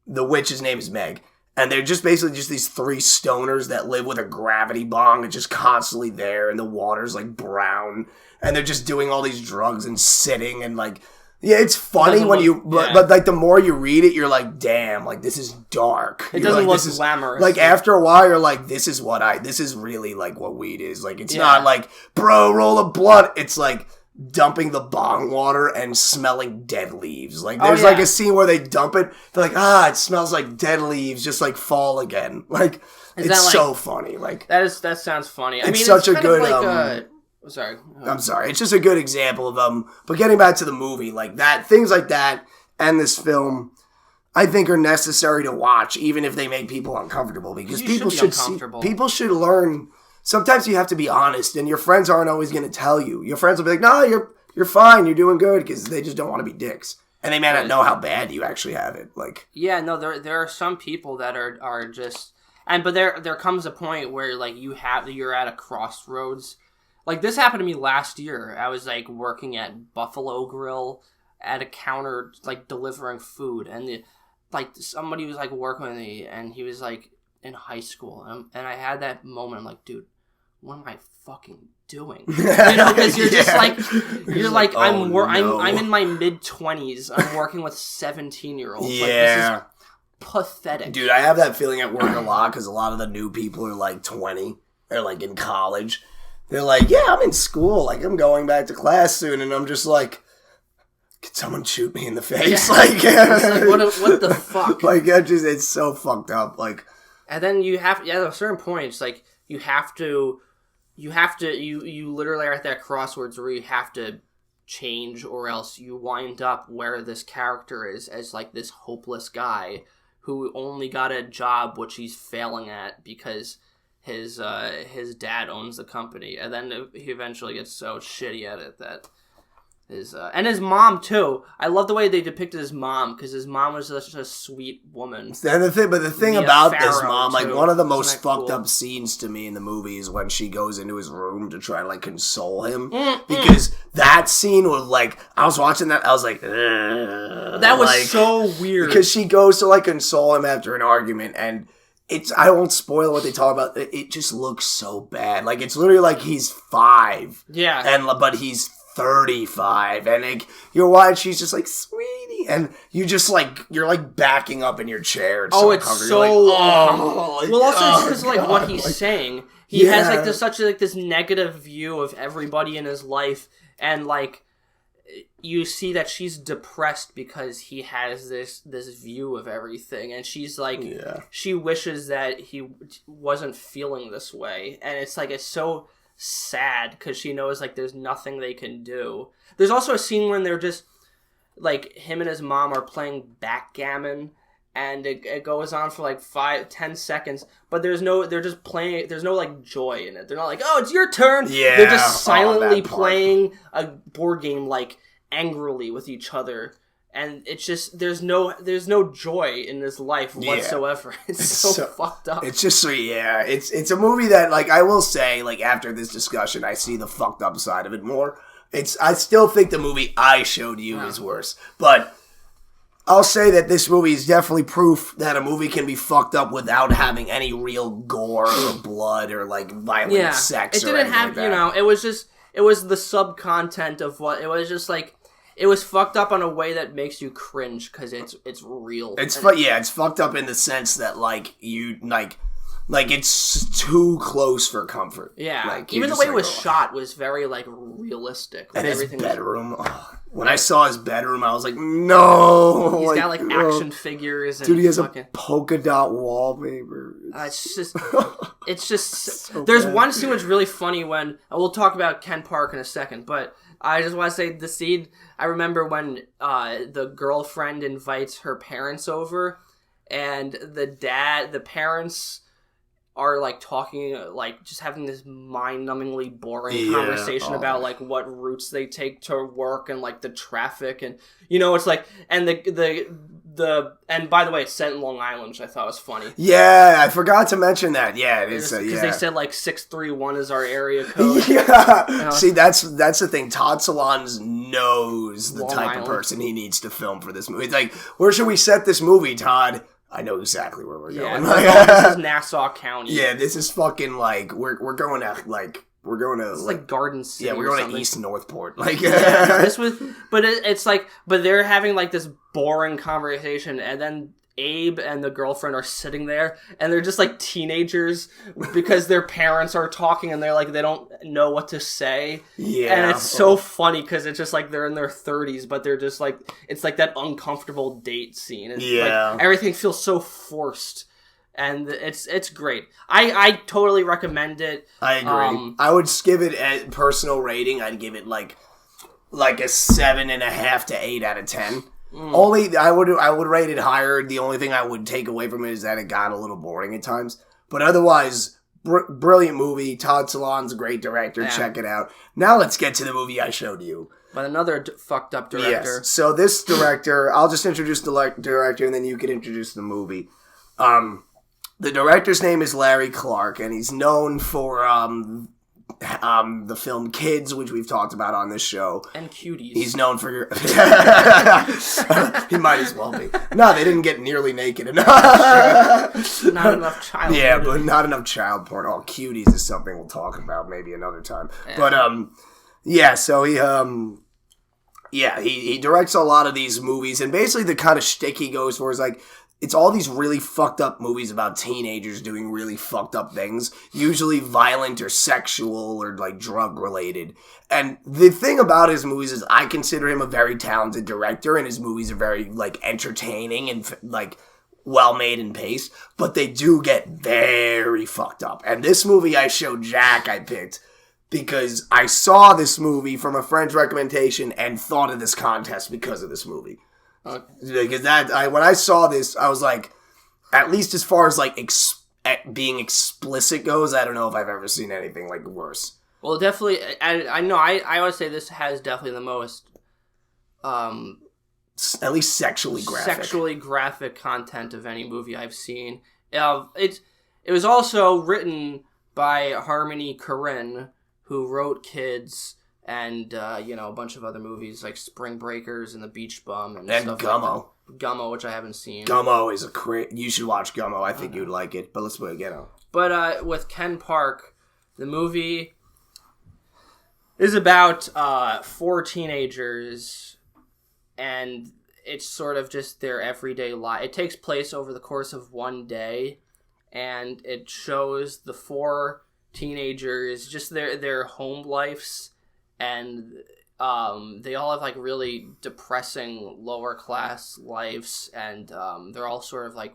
the witch's name is Meg. And they're just basically just these 3 stoners that live with a gravity bong and just constantly there, and the water's like brown, and they're just doing all these drugs and sitting and like. Yeah, it's funny but like the more you read it, you're like, damn, like this is dark. It doesn't look glamorous. Like after a while, you're like, this is really like what weed is. Like it's not like, bro, roll a blunt. It's like dumping the bong water and smelling dead leaves. Like there's like a scene where they dump it. They're like, it smells like dead leaves, just like fall again. Like it's so funny. Like that sounds funny. I mean, it's such a good. Sorry. I'm sorry. It's just a good example of but getting back to the movie, like that, things like that, and this film, I think are necessary to watch, even if they make people uncomfortable, because people should learn. Sometimes you have to be honest, and your friends aren't always going to tell you. Your friends will be like, "No, you're fine. You're doing good," because they just don't want to be dicks, and they may not know how bad you actually have it. Like, yeah, no, there are some people that are just, but there comes a point where like you're at a crossroads. Like, this happened to me last year. I was, like, working at Buffalo Grill at a counter, like, delivering food. And, somebody was, like, working with me, and he was, like, in high school. And I had that moment, I'm like, dude, what am I fucking doing? Because you're just, like, I'm in my mid-20s. I'm working with 17-year-olds. Yeah. Like, this is pathetic. Dude, I have that feeling at work a lot, because a lot of the new people are, like, 20. They're, like, in college. They're like, yeah, I'm in school. Like, I'm going back to class soon. And I'm just like, could someone shoot me in the face? Yeah. Like, what the fuck? Like, it's so fucked up. Like, and then you have, at a certain point, it's like, you literally are at that crossroads where you have to change, or else you wind up where this character is, as like this hopeless guy who only got a job which he's failing at because his dad owns the company, and then he eventually gets so shitty at it that and his mom too. I love the way they depicted his mom, because his mom was such a sweet woman. And the thing about this mom, like one of the most fucked up scenes to me in the movie is when she goes into his room to try to like console him, because that scene was like, I was watching that, I was like, that was like, so weird, because she goes to like console him after an argument, and I won't spoil what they talk about. It just looks so bad. Like, it's literally like he's 5. Yeah. But he's 35, and like you're watching, she's just like, sweetie, and you just like you're like backing up in your chair. It's so like, well, also because like what he's saying, he has like this negative view of everybody in his life, and like you see that she's depressed because he has this view of everything, and she's like, she wishes that he wasn't feeling this way, and it's like it's so sad because she knows like there's nothing they can do. There's also a scene when they're just like him and his mom are playing backgammon, and it goes on for like 5-10 seconds, but they're just playing. There's no like joy in it. They're not like, oh, it's your turn. Yeah, they're just silently playing a board game like angrily with each other. And it's just there's no joy in this life whatsoever. It's so fucked up. It's just it's a movie that, like, I will say, like, after this discussion, I see the fucked up side of it more. I still think the movie I showed you is worse, but I'll say that this movie is definitely proof that a movie can be fucked up without having any real gore or blood or like violent sex. It didn't have like it was the sub content of what it was. Just like. It was fucked up in a way that makes you cringe because it's real. It's fucked up in the sense that like you like it's too close for comfort. Yeah, like, even the way it was shot was very like realistic. Like, and his bedroom. When I saw his bedroom, I was like, no. He's got like action figures. And dude, he has a polka dot wallpaper. It's just. So there's one scene which is really funny when we'll talk about Ken Park in a second, but. I just want to say the scene, I remember when the girlfriend invites her parents over, and the parents are like talking, like just having this mind-numbingly boring conversation about like what routes they take to work and like the traffic, and it's like, and and by the way, it's set in Long Island, which I thought was funny. Yeah, I forgot to mention that. Yeah, it is. Because they said like 631 is our area code. Yeah. See, that's the thing. Todd Solondz knows the type of person he needs to film for this movie. It's like, where should we set this movie, Todd? I know exactly where we're going. This is Nassau County. Yeah, this is fucking like we're going to like. We're going to like Garden City. Yeah, we're going to East Northport. Like, this was, but it's like, but they're having like this boring conversation, and then Abe and the girlfriend are sitting there, and they're just like teenagers because their parents are talking, and they're like they don't know what to say. Yeah, and it's so funny because it's just like they're in their 30s, but they're just like it's like that uncomfortable date scene. And, like, everything feels so forced. And it's great. I totally recommend it. I agree. I would give it a personal rating. I'd give it like a 7.5 to 8 out of 10. Only I would rate it higher. The only thing I would take away from it is that it got a little boring at times. But otherwise, brilliant movie. Todd Solondz, great director. Yeah. Check it out. Now let's get to the movie I showed you. But another fucked up director. Yes. So this director, I'll just introduce the director, and then you can introduce the movie. The director's name is Larry Clark, and he's known for the film Kids, which we've talked about on this show. And Cuties. He's known for your... He might as well be. No, they didn't get nearly naked enough. Not enough child porn. Yeah, but not enough child porn. Oh, Cuties is something we'll talk about maybe another time. Yeah. But, yeah, so he directs a lot of these movies, and basically the kind of shtick he goes for is like, it's all these really fucked up movies about teenagers doing really fucked up things, usually violent or sexual or like drug related. And the thing about his movies is I consider him a very talented director, and his movies are very like entertaining and like well made and paced, but they do get very fucked up. And this movie I showed Jack, I picked because I saw this movie from a friend's recommendation and thought of this contest because of this movie. Because when I saw this, I was like, at least as far as like being explicit goes, I don't know if I've ever seen anything like worse. Well, definitely, I know. I would say this has definitely the most, at least sexually graphic content of any movie I've seen. It was also written by Harmony Korine, who wrote Kids. And, a bunch of other movies like Spring Breakers and The Beach Bum and stuff Gummo. Like that. Gummo, which I haven't seen. Gummo is you should watch Gummo. I think you'd like it. But let's put it again. But with Ken Park, the movie, is about 4 teenagers, and it's sort of just their everyday life. It takes place over the course of one day, and it shows the 4 teenagers, just their home lives, and they all have like really depressing lower class lives, and they're all sort of like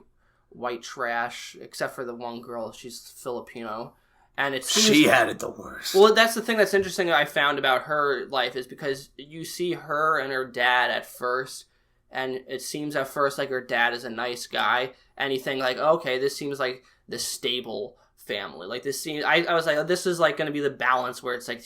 white trash, except for the one girl. She's Filipino. And she had it the worst. Well, that's the thing that's interesting I found about her life, is because you see her and her dad at first, and it seems at first like her dad is a nice guy, and you think like, okay, this seems like the stable family. Like this seems, I was like, this is like going to be the balance where it's like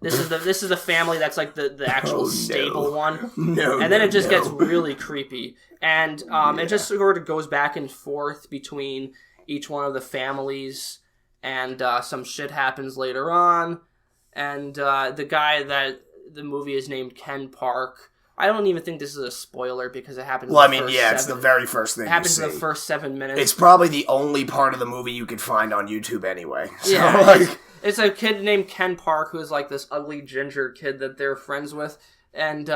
this is the family that's like the actual stable one. No, and then it just gets really creepy, and it just sort of goes back and forth between each one of the families. And some shit happens later on, and the guy that the movie is named Ken Park. I don't even think this is a spoiler because it happens. Well, I mean, yeah, it's the very first thing. It happens in the first 7 minutes. It's probably the only part of the movie you could find on YouTube anyway. So, yeah, like, it's a kid named Ken Park who's like this ugly ginger kid that they're friends with, and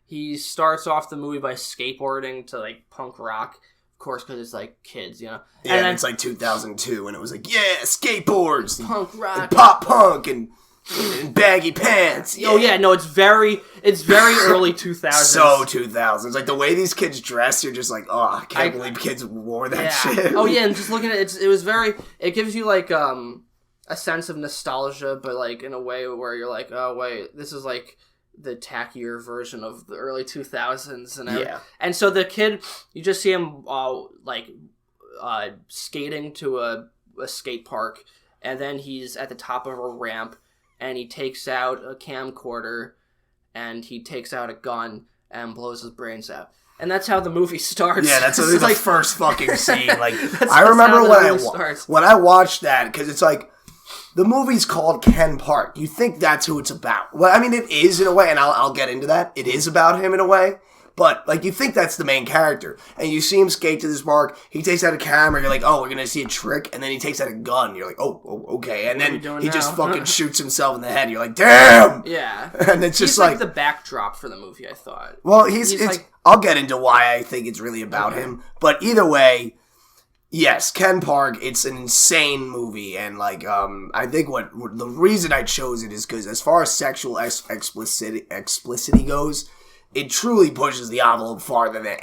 he starts off the movie by skateboarding to like punk rock. Of course, because it's like kids, you know. Yeah, and it's like 2002, and it was like, yeah, skateboards, punk rock, and pop punk, and baggy pants. Yeah. Oh yeah, no, it's very early 2000s. So 2000s, like the way these kids dress, you're just like, oh, I can't believe kids wore that shit. Oh yeah, and just looking at it, it gives you like a sense of nostalgia, but like in a way where you're like, oh wait, this is like the tackier version of the early 2000s, and so the kid, you just see him skating to a skate park, and then he's at the top of a ramp, and he takes out a camcorder, and he takes out a gun and blows his brains out. And that's how the movie starts. Yeah, that's the like, first fucking scene. Like I remember when I watched that, because it's like, the movie's called Ken Park. You think that's who it's about. Well, I mean, it is in a way, and I'll get into that. It is about him in a way. But, like, you think that's the main character. And you see him skate to this park. He takes out a camera. You're like, oh, we're going to see a trick. And then he takes out a gun. You're like, oh okay. And then he just fucking shoots himself in the head. You're like, damn! Yeah. And it's just he's like the backdrop for the movie, I thought. Well, I'll get into why I think it's really about him. But either way, yes, Ken Park, it's an insane movie, and like I think what the reason I chose it is because as far as sexual explicitity goes, it truly pushes the envelope farther than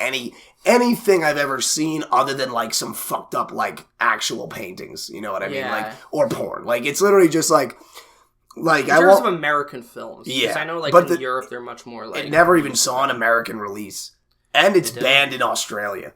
anything I've ever seen, other than like some fucked up like actual paintings. You know what I mean? Like, or porn. Like, it's literally just like in terms of American films. Yeah, because I know like in Europe they're much more like. It never even saw an American release, and it's banned in Australia.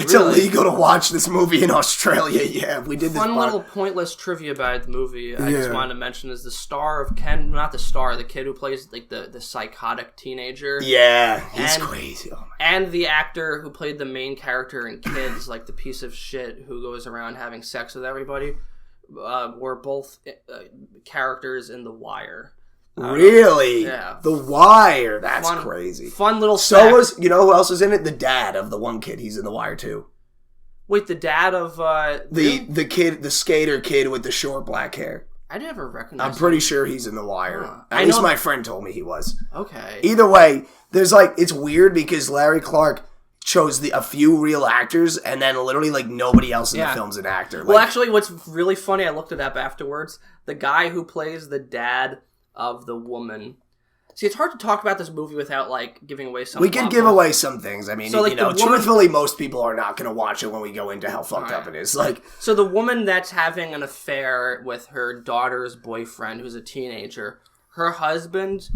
It's illegal to watch this movie in Australia. Yeah, we did this. Fun little pointless trivia about the movie I just wanted to mention is the star of Ken, not the star, the kid who plays like the psychotic teenager. Yeah, he's crazy. Oh and the actor who played the main character in Kids, like the piece of shit who goes around having sex with everybody, were both characters in The Wire. Really? Yeah. The Wire. That's crazy. Fun little fact. You know who else is in it? The dad of the one kid. He's in The Wire too. Wait, the dad of the kid, the skater kid with the short black hair. I never recognized him. I'm pretty sure he's in The Wire. At least my friend told me he was. Okay. Either way, there's like, it's weird because Larry Clark chose a few real actors, and then literally like nobody else in the film's an actor. Well, actually, what's really funny, I looked it up afterwards. The guy who plays the dad of the woman. See, it's hard to talk about this movie without, like, giving away some. We can give away some things. I mean, so, like, truthfully, most people are not going to watch it when we go into how fucked up it is. Like, so the woman that's having an affair with her daughter's boyfriend, who's a teenager, her husband,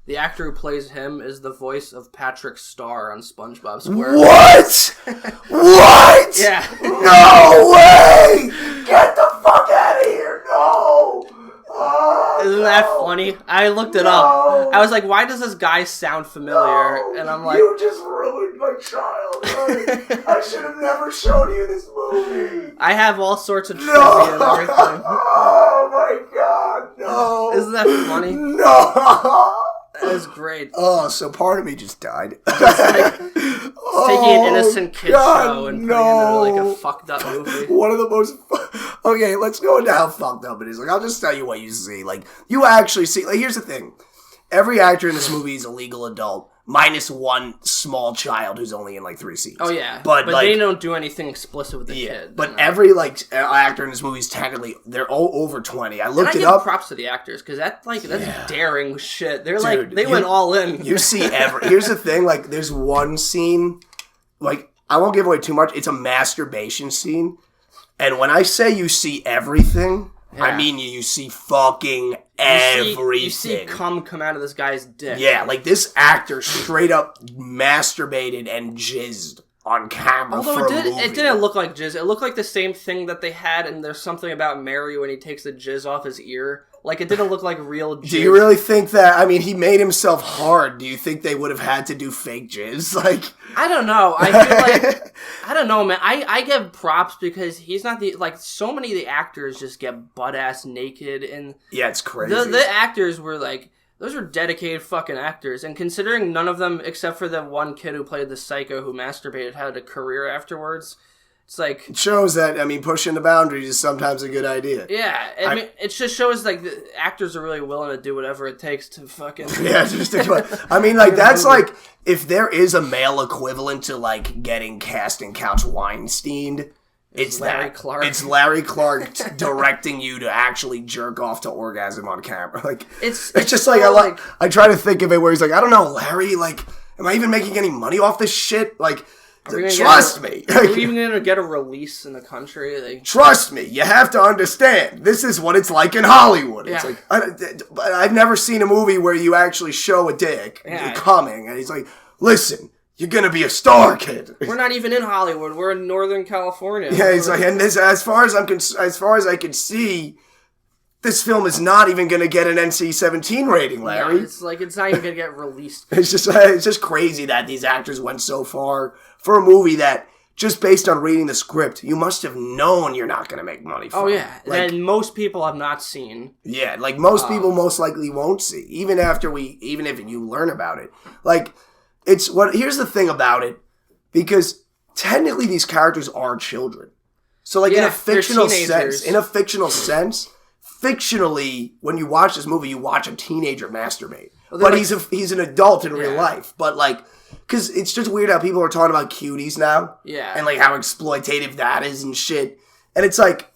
the actor who plays him, is the voice of Patrick Star on SpongeBob SquarePants. What? What? Yeah. No way! Get the fuck out of here! No! Isn't that funny? I looked it up. I was like, why does this guy sound familiar? And I'm like, you just ruined my childhood. I should have never shown you this movie. I have all sorts of trivia and everything. Oh my god, no. Isn't that funny? No. That is great. Oh, so part of me just died. Taking an innocent kid show and putting it into like a fucked up movie. One of the most... Okay, let's go into how fucked up it is. Like, I'll just tell you what you see. Like, you actually see... Like, here's the thing. Every actor in this movie is a legal adult, minus one small child who's only in, like, 3 scenes. Oh, yeah. But like, they don't do anything explicit with the kid. But every, like, actor in this movie is technically... They're all over 20. I looked it up. I give props to the actors, because that's daring shit. They're like... They went all in. You see Here's the thing. Like, there's one scene... Like, I won't give away too much. It's a masturbation scene. And when I say you see everything, I mean you see fucking everything. You see cum come out of this guy's dick. Yeah, like this actor straight up masturbated and jizzed on camera for a movie. It didn't look like jizz. It looked like the same thing that they had in There's Something About Mary when he takes the jizz off his ear. Like, it didn't look like real jizz. Do you really think that? I mean, he made himself hard. Do you think they would have had to do fake jizz? Like, I don't know. I feel like... I don't know, man. I give props because he's not the... Like, so many of the actors just get butt-ass naked, and... Yeah, it's crazy. The actors were, like... Those were dedicated fucking actors, and considering none of them, except for the one kid who played the psycho who masturbated, had a career afterwards... It's like... It shows that, I mean, pushing the boundaries is sometimes a good idea. Yeah, I mean, it just shows, like, the actors are really willing to do whatever it takes to fucking... Yeah, just to... I mean, like, that's like... If there is a male equivalent to, like, getting cast in Couch Weinstein, it's Larry Clark. It's Larry Clark directing you to actually jerk off to orgasm on camera. Like, it's just like, I try to think of it where he's like, I don't know, Larry, like, am I even making any money off this shit? Like... Trust me. Are we even going to get a release in the country? Like, trust me. You have to understand. This is what it's like in Hollywood. It's like, I've never seen a movie where you actually show a dick coming, and he's like, listen, you're going to be a star, kid. We're not even in Hollywood. We're in Northern California. Yeah, he's like, and this, as far as I can see, this film is not even going to get an NC-17 rating, Larry. Yeah, it's like it's not even going to get released. It's just crazy that these actors went so far for a movie that, just based on reading the script, you must have known you're not going to make money from. Oh, yeah. Like, and most people have not seen. Yeah, like most people most likely won't see, even if you learn about it. Like, here's the thing about it, because technically these characters are children. So, like, in a fictional sense, fictionally, when you watch this movie, you watch a teenager masturbate. Well, but like, he's an adult in real life. But, like, because it's just weird how people are talking about cuties now. Yeah. And, like, how exploitative that is and shit. And it's like,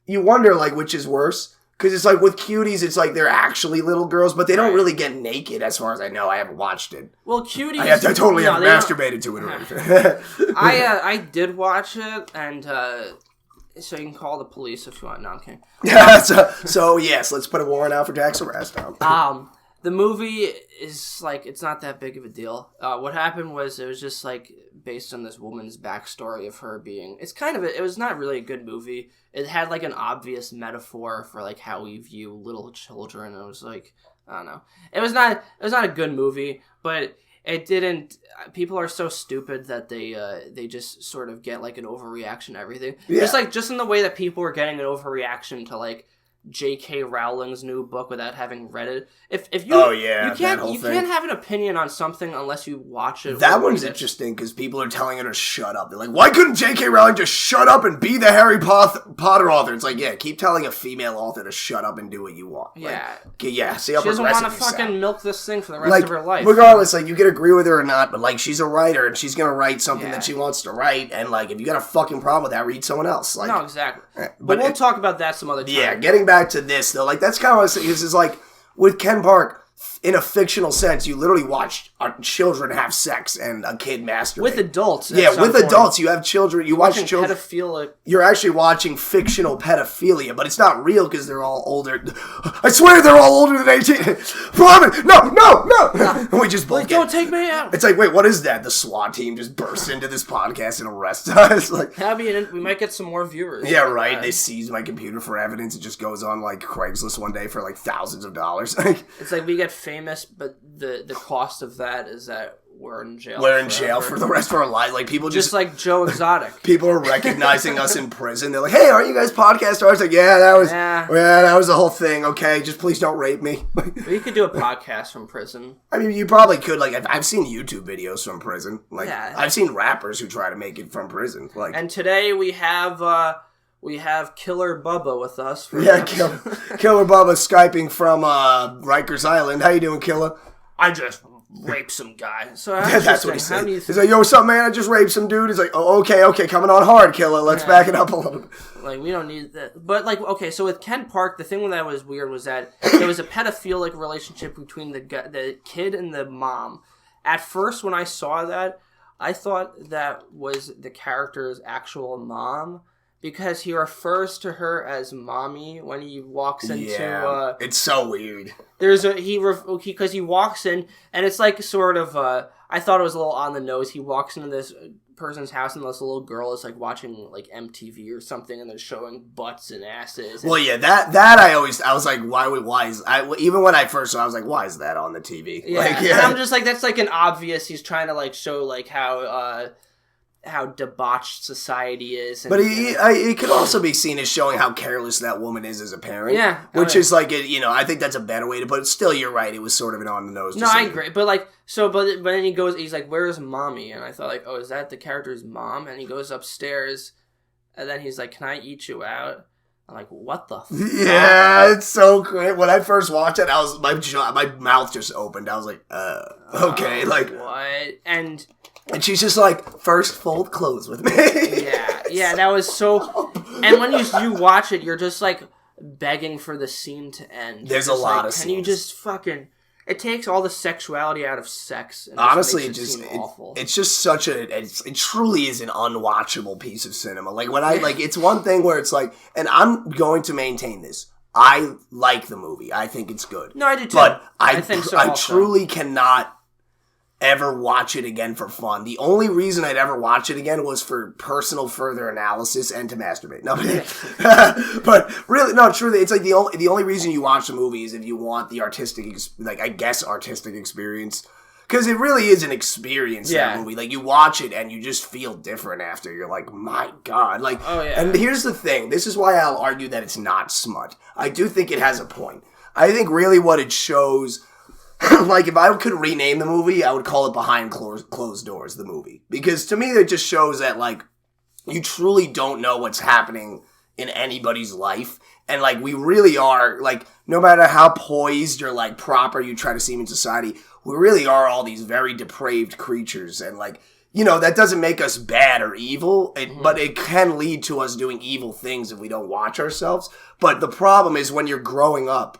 you wonder, like, which is worse. Because it's like, with cuties, it's like they're actually little girls, but they don't really get naked, as far as I know. I haven't watched it. Well, cuties... I totally haven't masturbated to it or anything. I did watch it, and... So you can call the police if you want. No, I'm kidding. So yes, let's put a warrant out for Jack's arrest. The movie is, like, it's not that big of a deal. What happened was, it was just, like, based on this woman's backstory of her being... it was not really a good movie. It had, like, an obvious metaphor for, like, how we view little children. It was, like, I don't know. It was not a good movie, but... It didn't... People are so stupid that they just sort of get, like, an overreaction to everything. Yeah. Just in the way that people are getting an overreaction to, like, J.K. Rowling's new book without having read it. If you... Oh, yeah, you can't have an opinion on something unless you watch it. That one's interesting, because people are telling her to shut up. They're like, why couldn't J.K. Rowling just shut up and be the Harry Potter author? It's like, yeah, keep telling a female author to shut up and do what you want. Yeah. Like, yeah, see how she doesn't want to fucking milk this thing for the rest of her life. Regardless, like, you can agree with her or not, but, like, she's a writer, and she's gonna write something that she wants to write, and, like, if you got a fucking problem with that, read someone else. Like, no, exactly. But we'll talk about that some other time. Yeah, getting back to this, though, like, that's kind of what I was saying. This is like, with Ken Park, in a fictional sense, you literally watch children have sex and a kid masturbate. With adults. Yeah, with adults. You have children. You watch children. Pedophilia. You're actually watching fictional pedophilia, but it's not real because they're all older. I swear they're all older than 18. Promise! No! And we just both don't take me out. It's like, wait, what is that? The SWAT team just bursts into this podcast and arrests us. Like, we might get some more viewers. Yeah, right. They seize my computer for evidence. It just goes on, like, Craigslist one day for, like, thousands of dollars. It's like we get famous, but the cost of that is that we're in jail. We're in jail for the rest of our life. Like, people just like Joe Exotic. People are recognizing us in prison. They're like, "Hey, aren't you guys podcast stars?" Like, yeah, that was the whole thing. Okay, just please don't rape me. We could do a podcast from prison. I mean, you probably could. Like, I've seen YouTube videos from prison. Like, I've seen rappers who try to make it from prison. Like, and today we have we have Killer Bubba with us. Killer Bubba Skyping from Rikers Island. How you doing, Killer? I just raped some guy. So that's what he said. He's like, yo, what's up, man? I just raped some dude. He's like, oh, okay, coming on hard, Killer. Let's back it up a little bit. Like, we don't need that. But, like, okay, so with Ken Park, the thing that was weird was that there was a pedophilic relationship between the kid and the mom. At first, when I saw that, I thought that was the character's actual mom. Because he refers to her as mommy when he walks into... it's so weird. Because he walks in, and it's like sort of... I thought it was a little on the nose. He walks into this person's house, and this little girl is like watching like MTV or something, and they're showing butts and asses. Well, yeah, that I was like, why is... even when I first saw it, I was like, why is that on the TV? Yeah, and I'm just like, that's like an obvious... He's trying to like show like how debauched society is. And, but it could also be seen as showing how careless that woman is as a parent. Yeah. Which is like, I think that's a better way to put it. Still, you're right. It was sort of an on the nose. No, I agree. But like, but then he's like, where's mommy? And I thought like, oh, is that the character's mom? And he goes upstairs and then he's like, can I eat you out? I'm like, what the fuck? Yeah, it's so great. When I first watched it, my mouth just opened. I was like, okay. Like, what? And she's just like, first fold clothes with me. Yeah, that was so... And when you watch it, you're just like begging for the scene to end. There's a lot of scenes. Can you just fucking... It takes all the sexuality out of sex. And honestly, awful. It's just such it truly is an unwatchable piece of cinema. Like when it's one thing where it's like, and I'm going to maintain this. I like the movie. I think it's good. No, I do too. But I think so I truly cannot ever watch it again for fun. The only reason I'd ever watch it again was for personal further analysis and to masturbate. No, but really, no, truly, it's like the only reason you watch the movie is if you want the artistic experience. Because it really is an experience, that movie. Like, you watch it and you just feel different after. You're like, my God. Like, oh, yeah. And here's the thing. This is why I'll argue that it's not smut. I do think it has a point. I think really what it shows... like, if I could rename the movie, I would call it Behind Closed Doors, the movie. Because to me, it just shows that, like, you truly don't know what's happening in anybody's life. And, like, we really are, like, no matter how poised or, like, proper you try to seem in society, we really are all these very depraved creatures. And, like, that doesn't make us bad or evil, but it can lead to us doing evil things if we don't watch ourselves. But the problem is when you're growing up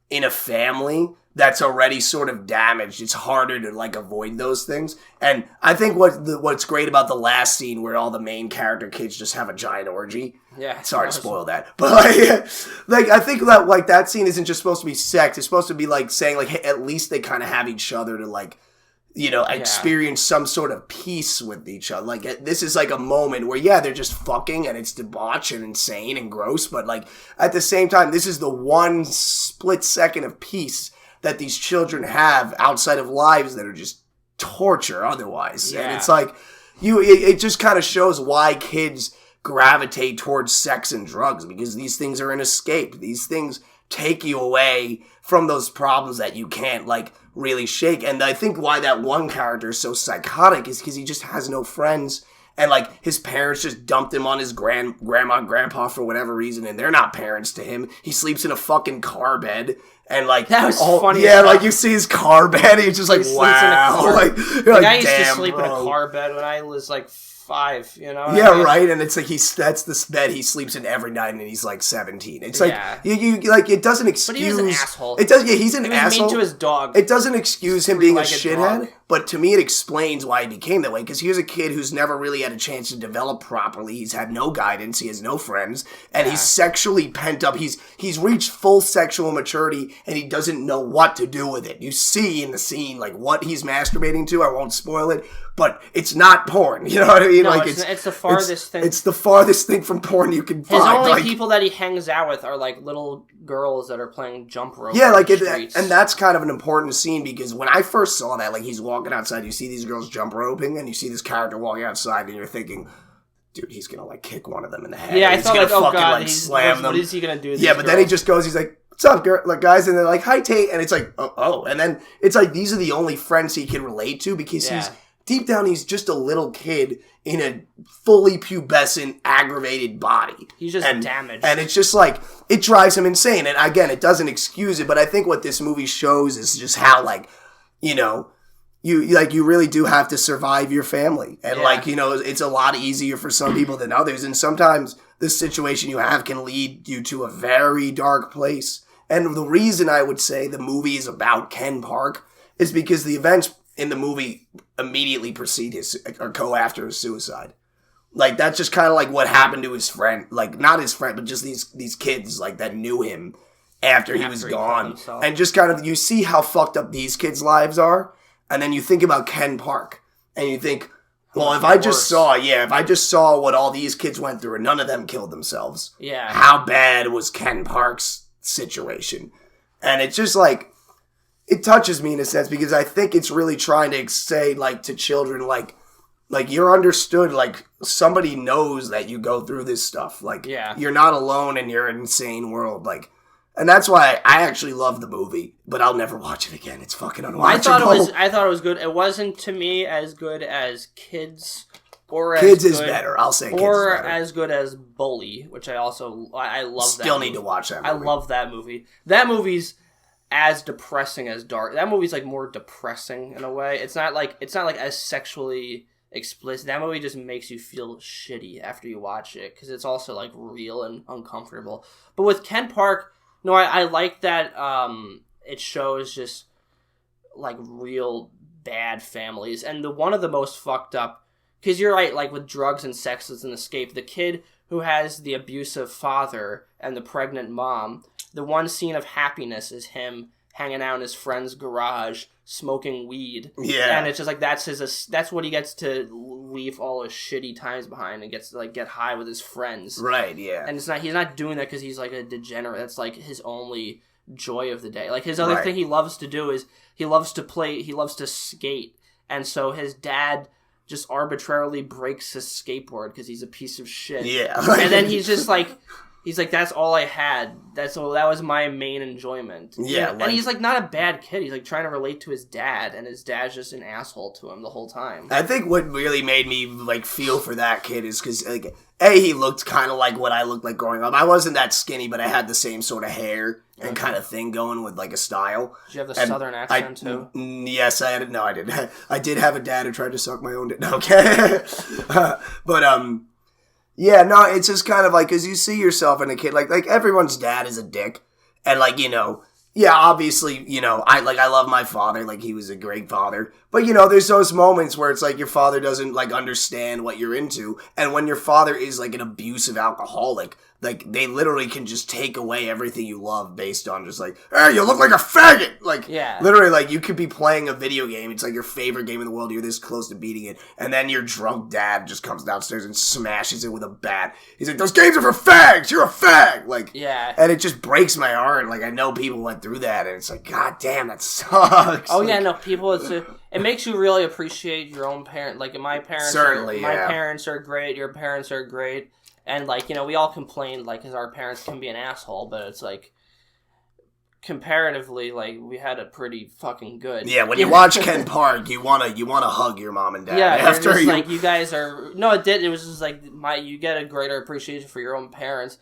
in a family that's already sort of damaged, it's harder to like avoid those things. And I think what's great about the last scene where all the main character kids just have a giant orgy. Yeah. Sorry to spoil that. But like I think that like that scene isn't just supposed to be sex. It's supposed to be like saying like, hey, at least they kind of have each other to like, experience some sort of peace with each other. Like, this is like a moment where, they're just fucking and it's debauched and insane and gross. But like, at the same time, this is the one split second of peace that these children have outside of lives that are just torture otherwise. Yeah. And it's like, it just kind of shows why kids gravitate towards sex and drugs, because these things are an escape. These things take you away from those problems that you can't, like, really shake. And I think why that one character is so psychotic is because he just has no friends. And, like, his parents just dumped him on his grandma and grandpa for whatever reason, and they're not parents to him. He sleeps in a fucking car bed. And, like, that was funny. Yeah, like, you see his car bed, he's just like, wow. Like, I used to sleep in a car bed when I was, like, 5, Yeah, right. And it's like that's this bed he sleeps in every night, and he's like 17. It's like you like it doesn't excuse. But he was an asshole. It does. Yeah, he's an asshole. He was mean to his dog. It doesn't excuse him being a shithead, but to me, it explains why he became that way. Because here's a kid who's never really had a chance to develop properly. He's had no guidance. He has no friends, and he's sexually pent up. He's reached full sexual maturity, and he doesn't know what to do with it. You see in the scene like what he's masturbating to. I won't spoil it. But it's not porn, you know what I mean? No, like it's the farthest thing. It's the farthest thing from porn you can find. His only people that he hangs out with are like little girls that are playing jump rope. Yeah, like and that's kind of an important scene because when I first saw that, like he's walking outside, you see these girls jump roping, and you see this character walking outside, and you're thinking, dude, he's gonna like kick one of them in the head. Yeah, I thought like, oh god, slam them. What is he gonna do? Yeah, but then he just goes, he's like, what's up, like guys? And they're like, hi, Tate, and it's like, oh, and then it's like these are the only friends he can relate to because he's deep down he's just a little kid in a fully pubescent, aggravated body. He's just damaged. And it's just like, it drives him insane. And again, it doesn't excuse it, but I think what this movie shows is just how, like, you know, you really do have to survive your family. And like, you know, it's a lot easier for some people than others. And sometimes the situation you have can lead you to a very dark place. And the reason I would say the movie is about Ken Park is because the events in the movie immediately precede or go after his suicide. Like, that's just kind of like what happened to his friend. Like, not his friend, but just these kids, like, that knew him after he was gone. And just kind of, you see how fucked up these kids' lives are. And then you think about Ken Park, and you think, well, if I just saw what all these kids went through and none of them killed themselves, how bad was Ken Park's situation? And it's just like, it touches me in a sense because I think it's really trying to say, like, to children, like you're understood, like, somebody knows that you go through this stuff. Like, you're not alone in your insane world, like. And that's why I actually love the movie, but I'll never watch it again. It's fucking unwatchable. I thought it was good. It wasn't, to me, as good as Kids, or as Kids is better. I'll say Kids is better. Or as good as Bully, which I love that. Still need to watch that movie. I love that movie. That movie's as depressing as Dark. That movie's like more depressing in a way. It's not like as sexually explicit. That movie just makes you feel shitty after you watch it because it's also like real and uncomfortable. But with Ken Park. No, I like that it shows just, like, real bad families. And one of the most fucked up, because you're right, like, with drugs and sex as an escape, the kid who has the abusive father and the pregnant mom, the one scene of happiness is him hanging out in his friend's garage, smoking weed. Yeah. And it's just like, that's what he gets to leave all his shitty times behind and gets to, like, get high with his friends. Right, yeah. And he's not doing that because he's, like, a degenerate. That's, like, his only joy of the day. Like, his other thing he loves to do is he loves to skate. And so his dad just arbitrarily breaks his skateboard because he's a piece of shit. Yeah. And then he's just like... He's like, that's all I had. That was my main enjoyment. Yeah. And he's like not a bad kid. He's like trying to relate to his dad, and his dad's just an asshole to him the whole time. I think what really made me like feel for that kid is because like he looked kind of like what I looked like growing up. I wasn't that skinny, but I had the same sort of hair and kind of thing going with like a style. Did you have the southern accent too? Yes, I had. No, I didn't. I did have a dad who tried to suck my own dick. No, okay. But yeah, no, it's just kind of like, because you see yourself in a kid, like everyone's dad is a dick, and like, you know, yeah, obviously, you know, I love my father, like, he was a great father, but, you know, there's those moments where it's like your father doesn't, like, understand what you're into, and when your father is, like, an abusive alcoholic, like, they literally can just take away everything you love based on just, like, hey, you look like a faggot! Like, literally, like, you could be playing a video game, it's, like, your favorite game in the world, you're this close to beating it, and then your drunk dad just comes downstairs and smashes it with a bat. He's like, those games are for fags! You're a fag! Like, and it just breaks my heart. Like, I know people went through that, and it's like, god damn, that sucks. Oh, like, yeah, no, people, it makes you really appreciate your own parent. Like, my parents parents are great, your parents are great. And, like, you know, we all complain, like, because our parents can be an asshole, but it's, like, comparatively, like, we had it pretty fucking good. Yeah, when you watch Ken Park, you wanna hug your mom and dad. Yeah, after just, like, you guys are... No, it did. It was just, like, you get a greater appreciation for your own parents.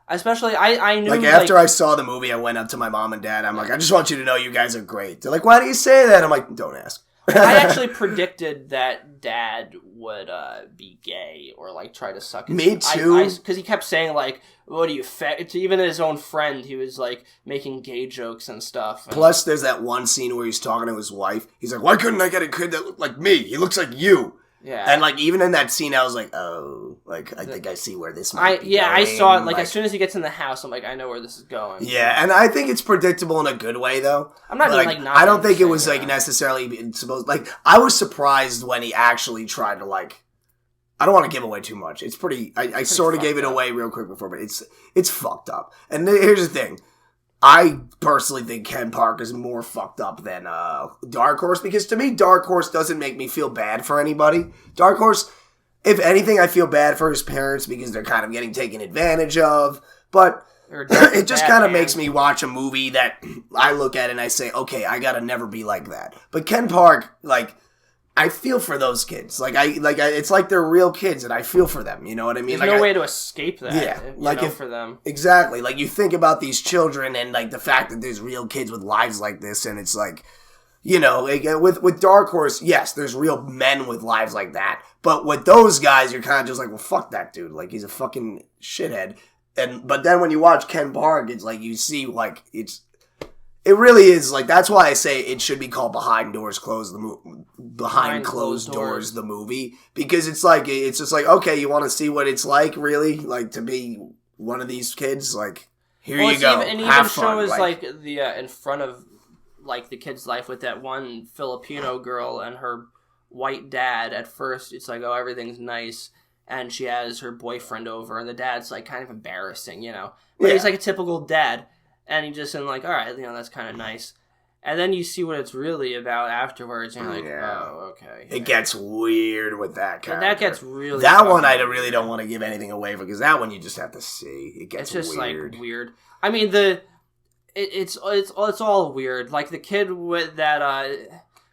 Especially, I knew... Like, after I saw the movie, I went up to my mom and dad, I'm like, I just want you to know you guys are great. They're like, why do you say that? I'm like, don't ask. I actually predicted that Dad would be gay or like try to suck his... Me too. Because he kept saying like, "What are you fat?" To even his own friend, he was like making gay jokes and stuff. Plus, there's that one scene where he's talking to his wife. He's like, "Why couldn't I get a kid that looked like me? He looks like you." Yeah. And, like, even in that scene, I was like, oh, like, I think I see where this might be going. I saw it, like, as soon as he gets in the house, I'm like, I know where this is going. Yeah, and I think it's predictable in a good way, though. I'm not, like, not I don't think it was, like, necessarily supposed... Like, I was surprised when he actually tried to, like... I don't want to give away too much. It's pretty... I sort of gave it away real quick before, but it's fucked up. And here's the thing. I personally think Ken Park is more fucked up than Dark Horse, because to me, Dark Horse doesn't make me feel bad for anybody. Dark Horse, if anything, I feel bad for his parents because they're kind of getting taken advantage of, but it just kind of makes me watch a movie that I look at and I say, okay, I gotta never be like that. But Ken Park, like, I feel for those kids. It's like they're real kids, and I feel for them. You know what I mean? There's no way to escape that. Yeah, for them. Exactly. Like, you think about these children and, like, the fact that there's real kids with lives like this, and it's like, you know, like, with Dark Horse, yes, there's real men with lives like that. But with those guys, you're kind of just like, well, fuck that dude. Like, he's a fucking shithead. But then when you watch Ken Park, it's like, you see, like, it really is, like, that's why I say it should be called Behind Closed Doors, the movie. Because it's like, it's just like, okay, you want to see what it's like, really? Like, to be one of these kids? Like, here you go. And even have fun. shows, like, the, in front of, like, the kid's life with that one Filipino girl and her white dad. At first, it's like, oh, everything's nice. And she has her boyfriend over, and the dad's, like, kind of embarrassing, you know? But he's, like, a typical dad. And you just like, all right, you know, that's kind of nice. And then you see what it's really about afterwards, and you're like, oh, okay. It gets weird with that character. And that gets really... That one I really don't want to give anything away for, because that one you just have to see. It gets weird. It's just, like, weird. I mean, it's all weird. Like, the kid with that,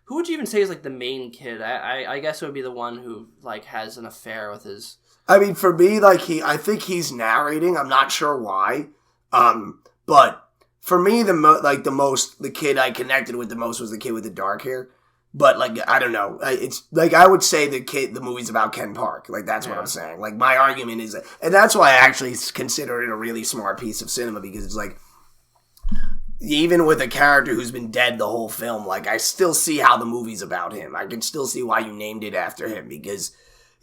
who would you even say is, like, the main kid? I guess it would be the one who, like, has an affair with his... I mean, for me, like, I think he's narrating. I'm not sure why. But for me, the kid I connected with the most was the kid with the dark hair. But, like, I don't know. It's like, I would say the movie's about Ken Park. Like, that's what I'm saying. Like, my argument is that, and that's why I actually consider it a really smart piece of cinema, because it's like, even with a character who's been dead the whole film, like, I still see how the movie's about him. I can still see why you named it after him, because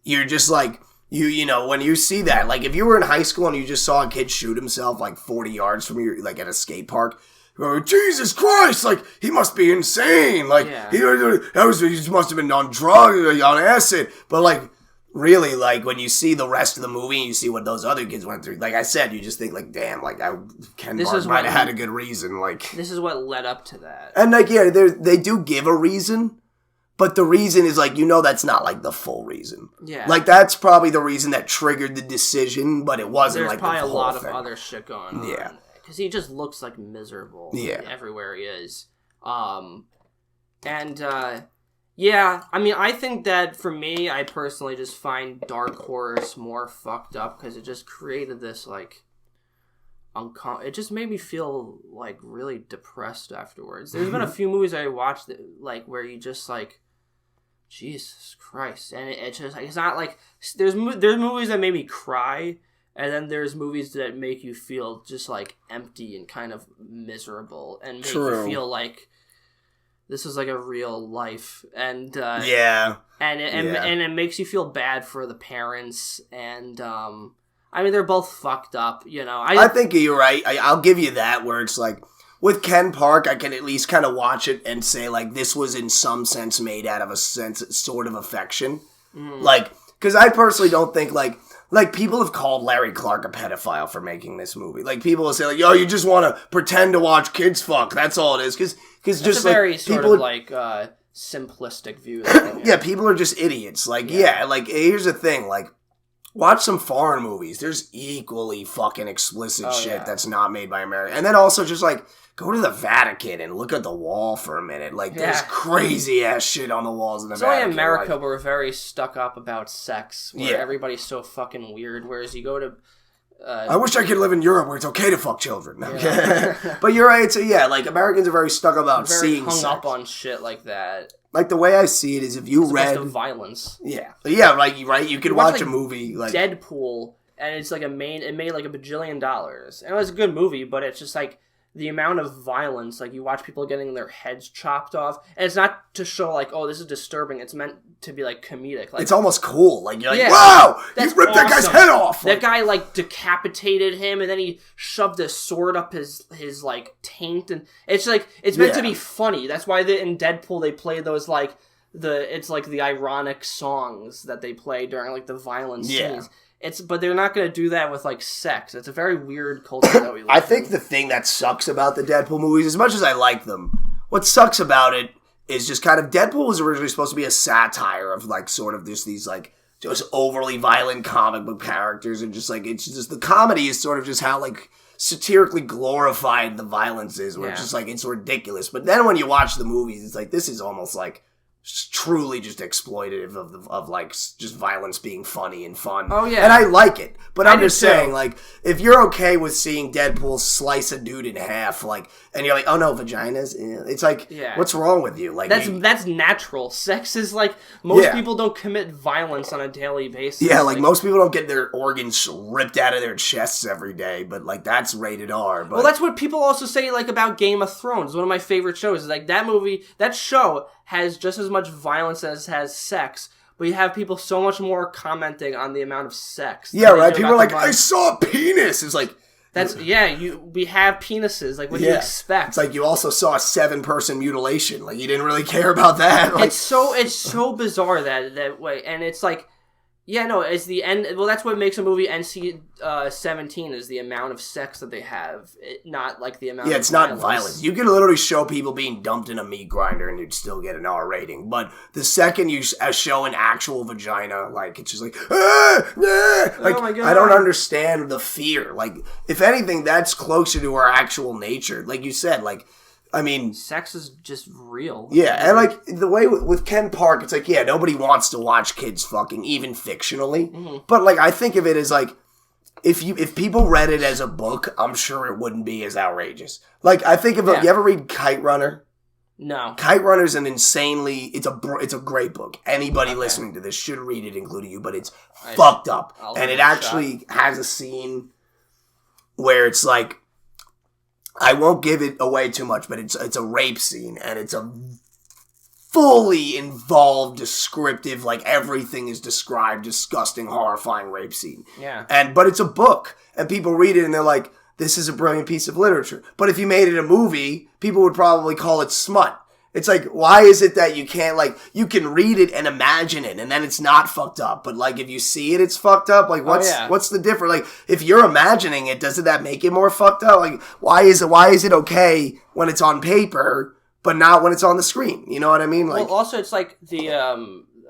you're just like, you know, when you see that, like, if you were in high school and you just saw a kid shoot himself, like, 40 yards from you, like, at a skate park, you're like, Jesus Christ, like, he must be insane, like, he must have been on drugs, on acid, but, like, really, like, when you see the rest of the movie and you see what those other kids went through, like I said, you just think, like, damn, like, Ken Park might have had a good reason, like. This is what led up to that. And, like, yeah, they do give a reason. But the reason is, like, you know, that's not, like, the full reason. Yeah. Like, that's probably the reason that triggered the decision, but it wasn't, There's like, the whole thing. There's probably a lot of other shit going on. Yeah. Because he just looks, like, miserable. Yeah. Everywhere he is. Yeah, I mean, I think that, for me, I personally just find Dark Horse more fucked up, because it just created this, like, it just made me feel, like, really depressed afterwards. There's been a few movies I watched, that, like, where you just, like, Jesus Christ. And it's just, like, it's not like, there's movies that made me cry, and then there's movies that make you feel just, like, empty and kind of miserable, and make you feel like this is, like, a real life. And, and it makes you feel bad for the parents, and, I mean, they're both fucked up, you know. I think you're right. I'll give you that, where it's like, with Ken Park, I can at least kind of watch it and say, like, this was in some sense made out of a sort of affection. Like, because I personally don't think, like, people have called Larry Clark a pedophile for making this movie. Like, people will say, like, yo, you just want to pretend to watch kids fuck. That's all it is. Because just, a very sort of, like, simplistic view. Yeah, people are just idiots. Like, like, here's the thing, like, watch some foreign movies. There's equally fucking explicit shit that's not made by America. And then also just, like, go to the Vatican and look at the wall for a minute. Like, there's crazy ass shit on the walls in the Vatican. So in America, we're very stuck up about sex, where everybody's so fucking weird. Whereas you go to, I wish I could live in Europe where it's okay to fuck children. But you're right. So yeah, like, Americans are very stuck about seeing hung sex. up on shit like that. Like, the way I see it is, if you read of violence. Yeah, like, right. You could watch a movie like Deadpool, and it's like it made like $1 bajillion, and it was a good movie, but it's just like, the amount of violence, like, you watch people getting their heads chopped off, and it's not to show, like, oh, this is disturbing, it's meant to be, like, comedic. Like, it's almost cool. Like, you're like, wow, he ripped that guy's head off! That guy, like, decapitated him, and then he shoved a sword up his like, taint, and it's, like, it's meant to be funny. That's why in Deadpool they play those, like, it's, like, the ironic songs that they play during, like, the violent scenes. But they're not going to do that with, like, sex. It's a very weird culture that we live in. I think the thing that sucks about the Deadpool movies, as much as I like them, what sucks about it is just kind of, Deadpool was originally supposed to be a satire of, like, sort of just these, like, just overly violent comic book characters, and just, like, it's just, the comedy is sort of just how, like, satirically glorified the violence is, where it's just, like, it's ridiculous. But then when you watch the movies, it's like, this is almost, like, truly just exploitative of like just violence being funny and fun. Oh yeah, and I like it, but I'm just saying, too. like, if you're okay with seeing Deadpool slice a dude in half, like, and you're like, oh no, vaginas, it's like, what's wrong with you? Like, that's natural. Sex is like, most people don't commit violence on a daily basis. Yeah, like most people don't get their organs ripped out of their chests every day, but like that's rated R. But... Well, that's what people also say like about Game of Thrones. One of my favorite shows is like that show has just as much violence as has sex, but you have people so much more commenting on the amount of sex. Yeah, right. People are like, I saw a penis. It's like, that's we have penises. Like, what do you expect? It's like you also saw a 7-person mutilation. Like, you didn't really care about that. Like, it's so bizarre that way, and it's like. Yeah, no, it's the end. Well, that's what makes a movie NC-17 is the amount of sex that they have, not like the amount. Yeah, of it's violence. not violence. You can literally show people being dumped in a meat grinder and you'd still get an R rating. But the second you show an actual vagina, like it's just like, like oh my God. I don't understand the fear. Like, if anything, that's closer to our actual nature. Like you said, like. I mean... Sex is just real. Yeah, and like, the way with Ken Park, it's like, yeah, nobody wants to watch kids fucking, even fictionally. Mm-hmm. But like, I think of it as like, if people read it as a book, I'm sure it wouldn't be as outrageous. Like, I think of you ever read Kite Runner? No. Kite Runner's an insanely... It's a great book. Anybody listening to this should read it, including you, but it's fucked up. And it actually has a scene where it's like... I won't give it away too much, but it's a rape scene, and it's a fully involved, descriptive, like everything is described, disgusting, horrifying rape scene. Yeah. But it's a book, and people read it and they're like, this is a brilliant piece of literature. But if you made it a movie, people would probably call it smut. It's like, why is it that you can't, like, you can read it and imagine it, and then it's not fucked up, but, like, if you see it, it's fucked up? Like, what's the difference? Like, if you're imagining it, doesn't that make it more fucked up? Like, why is it okay when it's on paper, but not when it's on the screen? You know what I mean? Like, well, also, it's like the,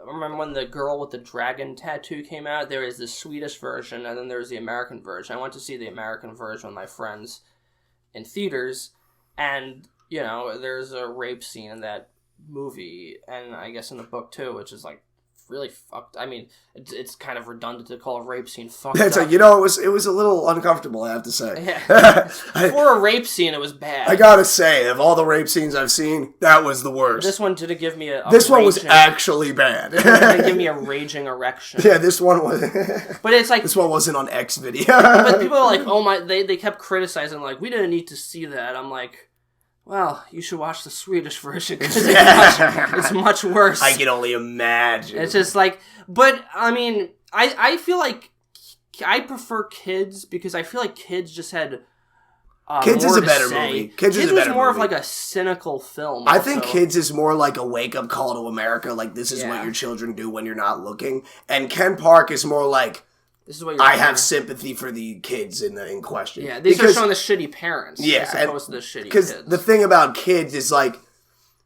remember when the girl with the dragon tattoo came out? There is the Swedish version, and then there's the American version. I went to see the American version with my friends in theaters, and... You know, there's a rape scene in that movie, and I guess in the book too, which is like really fucked. I mean, it's kind of redundant to call a rape scene fucked it's up. Like, you know, it was a little uncomfortable, I have to say. Yeah. For a rape scene, it was bad. I gotta say, of all the rape scenes I've seen, that was the worst. This one didn't give me This one was actually bad. It didn't give me a raging erection. Yeah, this one was... But it's like... This one wasn't on X video. But people are like, oh my... They kept criticizing, like, we didn't need to see that. I'm like... Well, you should watch the Swedish version because it's much worse. I can only imagine. It's just like, but I mean, I feel like I prefer Kids because I feel like Kids just had Kids more is a better say. movie. Kids is a was better more movie. of like a cynical film. I think Kids is more like a wake-up call to America. Like, this is what your children do when you're not looking. And Ken Park is more like... This is what I have sympathy for the kids in question. Yeah, these are showing the shitty parents as opposed to the shitty kids. Because the thing about Kids is, like,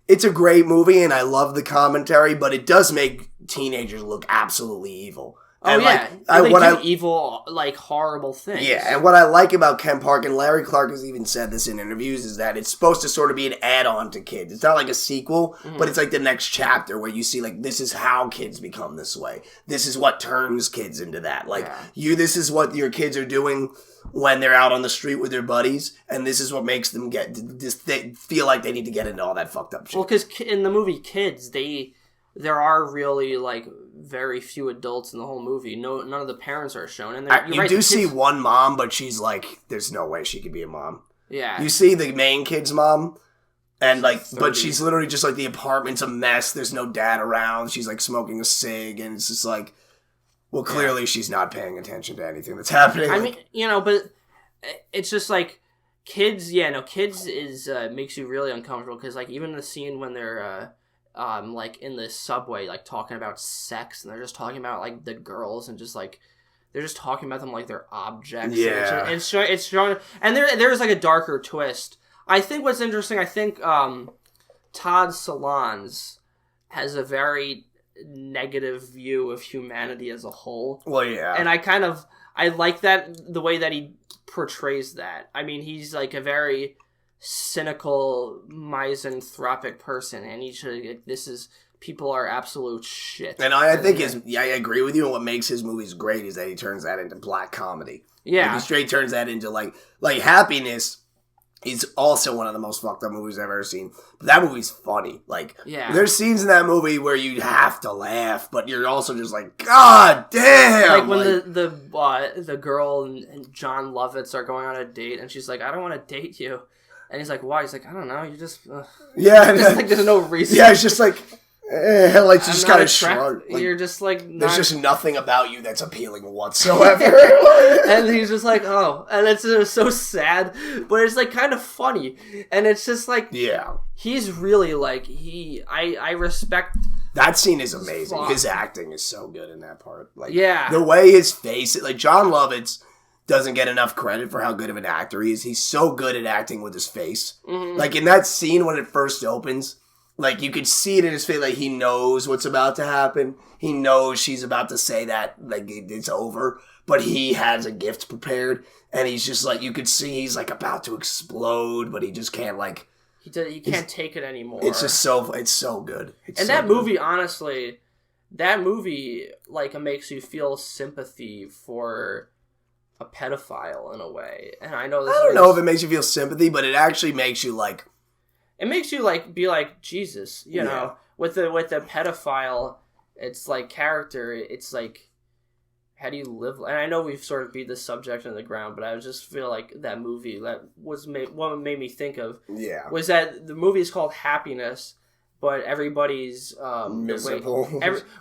it's a great movie, and I love the commentary, but it does make teenagers look absolutely evil. Oh, and yeah. They do evil, like, horrible things. Yeah, and what I like about Ken Park, and Larry Clark has even said this in interviews, is that it's supposed to sort of be an add-on to Kids. It's not like a sequel, but it's like the next chapter where you see, like, this is how kids become this way. This is what turns kids into that. Like, this is what your kids are doing when they're out on the street with their buddies, and this is what makes them feel like they need to get into all that fucked up shit. Well, because in the movie Kids, there are really, like, very few adults in the whole movie. None of the parents are shown. And you do see one mom, but she's like, there's no way she could be a mom. Yeah. You see the main kid's mom, and like, but she's literally just like, the apartment's a mess. There's no dad around. She's like smoking a cig, and it's just like, well, clearly she's not paying attention to anything that's happening. I mean, you know, but it's just like, Kids is, makes you really uncomfortable, because like, even the scene when they're, like in the subway, like talking about sex, and they're just talking about like the girls, and just like they're just talking about them like they're objects. Yeah, and it's showing, and there's like a darker twist. I think what's interesting, Todd Solondz has a very negative view of humanity as a whole. Well, yeah, and I like that the way that he portrays that. I mean, he's like a very cynical, misanthropic person, and people are absolute shit. And I think I agree with you, and what makes his movies great is that he turns that into black comedy. Yeah. Like, he straight turns that into, like Happiness is also one of the most fucked up movies I've ever seen. But that movie's funny. Like, there's scenes in that movie where you have to laugh, but you're also just like, God damn! Like when the girl and John Lovitz are going on a date, and she's like, I don't want to date you. And he's like, why? He's like, I don't know, you just... just like, there's no reason. Yeah, it's just like... like just kind of shrug. Like, you're just like there's just nothing about you that's appealing whatsoever. And he's just like, oh, and it's just so sad, but it's like kind of funny, and it's just like, he's really like I respect. That scene is amazing. His acting is so good in that part. Like, yeah, the way his face, like John Lovitz doesn't get enough credit for how good of an actor he is. He's so good at acting with his face. Mm-hmm. Like in that scene when it first opens. Like, you could see it in his face, like, he knows what's about to happen. He knows she's about to say that, like, it's over. But he has a gift prepared, and he's just, like, you could see he's, like, about to explode, but he just can't, like... He can't take it anymore. It's just it's so good. That movie, honestly, like, it makes you feel sympathy for a pedophile in a way. And I know this I don't know if it makes you feel sympathy, but it actually makes you, like... It makes you, like, be like, Jesus, you know? With the pedophile, it's, like, character, it's, like, how do you live? And I know we've sort of beat this subject in the ground, but I just feel like that movie, that was what made me think of, was that the movie is called Happiness, but everybody's miserable.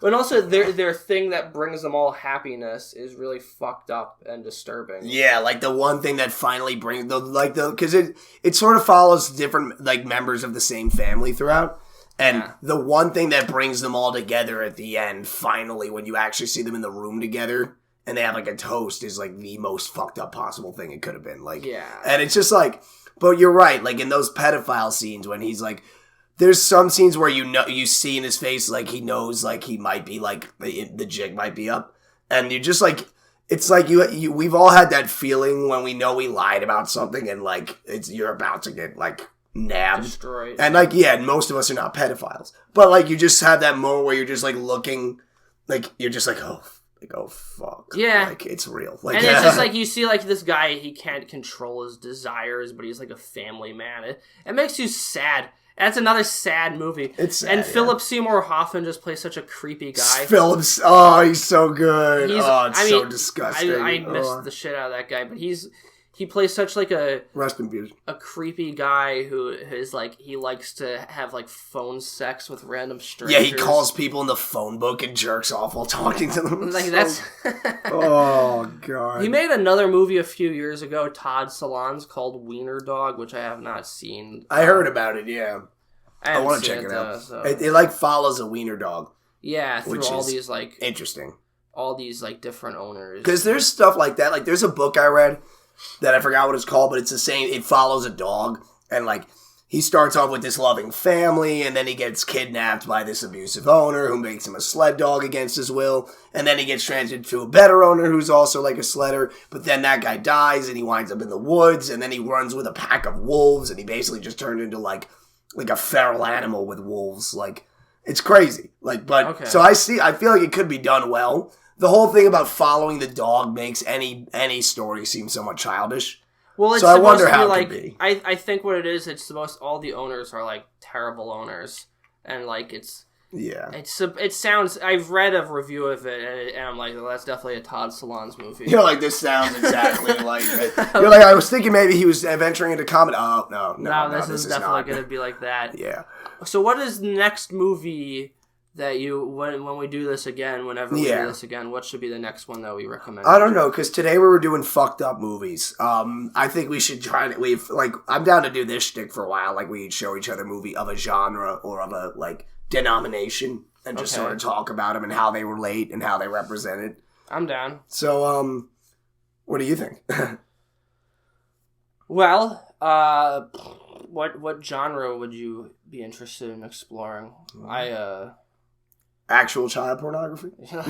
And also their thing that brings them all happiness is really fucked up and disturbing. Yeah, like the one thing that finally brings because it sort of follows different like members of the same family throughout, and the one thing that brings them all together at the end, finally, when you actually see them in the room together and they have like a toast, is like the most fucked up possible thing it could have been. Like, and it's just like, but you're right. Like in those pedophile scenes when he's like. There's some scenes where you see in his face like he knows like he might be like the jig might be up, and you just like it's like we've all had that feeling when we know we lied about something and like you're about to get like nabbed, destroyed, and like most of us are not pedophiles, but like you just have that moment where you're just like looking, like you're just like oh fuck, like it's real, like and it's just like you see like this guy, he can't control his desires, but he's like a family man. It makes you sad. That's another sad movie. It's sad, and Philip Seymour Hoffman just plays such a creepy guy. He's so good. So disgusting. I missed the shit out of that guy, but he plays such like a rest in peace, a creepy guy who is like he likes to have like phone sex with random strangers. Yeah, he calls people in the phone book and jerks off while talking to them. Like that's oh god. He made another movie a few years ago, Todd Solondz, called Wiener Dog, which I have not seen. I heard about it. Yeah, I want to check it out. It like follows a wiener dog. Yeah, through all these like interesting, all these like different owners. Because there's stuff like that. Like there's a book I read. That I forgot what it's called, but it's the same. It follows a dog, and like he starts off with this loving family, and then he gets kidnapped by this abusive owner who makes him a sled dog against his will, and then he gets transferred to a better owner who's also like a sledder, but then that guy dies, and he winds up in the woods, and then he runs with a pack of wolves, and he basically just turned into like a feral animal with wolves. Like it's crazy. Like, but okay. So I feel like it could be done well. The whole thing about following the dog makes any story seem somewhat childish. Well, it's so I wonder how it could be. I think what it is, it's the most. All the owners are like terrible owners, and like it sounds. I've read a review of it, and I'm like, well, that's definitely a Todd Solondz movie. You're like, this sounds exactly like. You're like, I was thinking maybe he was venturing into comedy. Oh no, this is definitely going to be like that. Yeah. So, what is the next movie? That when we do this again, whenever we do this again, what should be the next one that we recommend? I don't know, because today we were doing fucked up movies. I think we should try to, I'm down to do this shtick for a while, like we show each other a movie of a genre or of a, like, denomination and just sort of talk about them and how they relate and how they represent it. I'm down. So, what do you think? Well, what genre would you be interested in exploring? Actual child pornography? Well,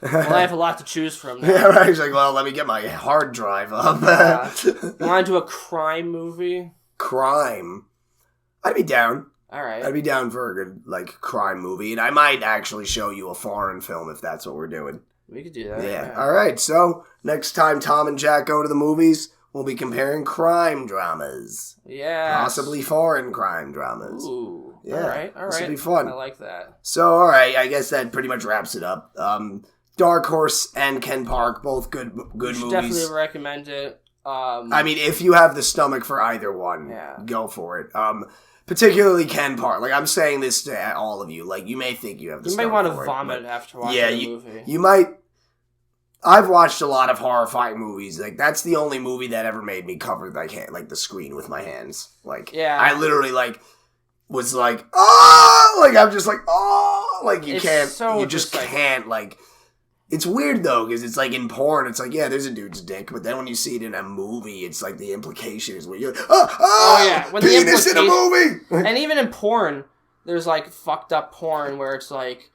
I have a lot to choose from now. Yeah, right. He's like, well, let me get my hard drive up. You want to do a crime movie? crime, I'd be down. All right. I'd be down for a good, like, crime movie. And I might actually show you a foreign film if that's what we're doing. We could do that. Yeah. All right. So, next time Tom and Jack go to the movies, we'll be comparing crime dramas. Yeah. Possibly foreign crime dramas. Ooh. Yeah. All right. This will be fun. I like that. So, all right. I guess that pretty much wraps it up. Dark Horse and Ken Park, both good movies. Definitely recommend it. I mean, if you have the stomach for either one, go for it. Particularly Ken Park. Like, I'm saying this to all of you. Like, you may think you have the stomach for it. You might want to vomit after watching the movie. You might. I've watched a lot of horrifying movies. Like, that's the only movie that ever made me cover like the screen with my hands. Like, I literally was like, oh, like I'm just like, oh, like you can't like. It's weird though because it's like in porn, it's like there's a dude's dick, but then when you see it in a movie, it's like the implication is where you're like, when penis in a movie, and even in porn, there's like fucked up porn where it's like,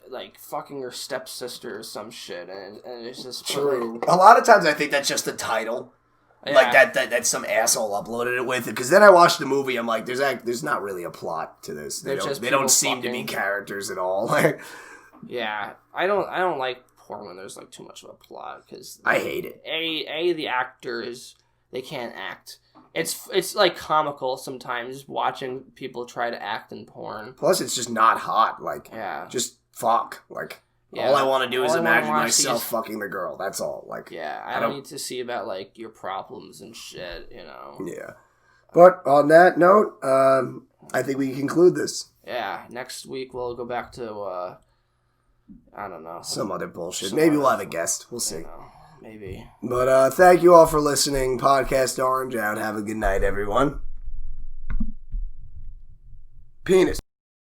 like fucking your stepsister or some shit, and it's just true. A lot of times I think that's just the title. Yeah. Like that some asshole uploaded it with it. Because then I watched the movie, I'm like, there's not really a plot to this. They don't seem to be characters at all. Yeah, I don't like porn when there's like too much of a plot because I hate it. The actors, they can't act. It's like comical sometimes watching people try to act in porn. Plus, it's just not hot. Like, just fuck. Like, all I want to do is imagine myself fucking the girl. That's all. Like, I don't need to see about like your problems and shit. Yeah. But on that note, I think we can conclude this. Yeah. Next week we'll go back to. I don't know. Some other bullshit. Maybe we'll have a guest. We'll see. Maybe. But thank you all for listening. Podcast Orange out. Have a good night, everyone. Penis.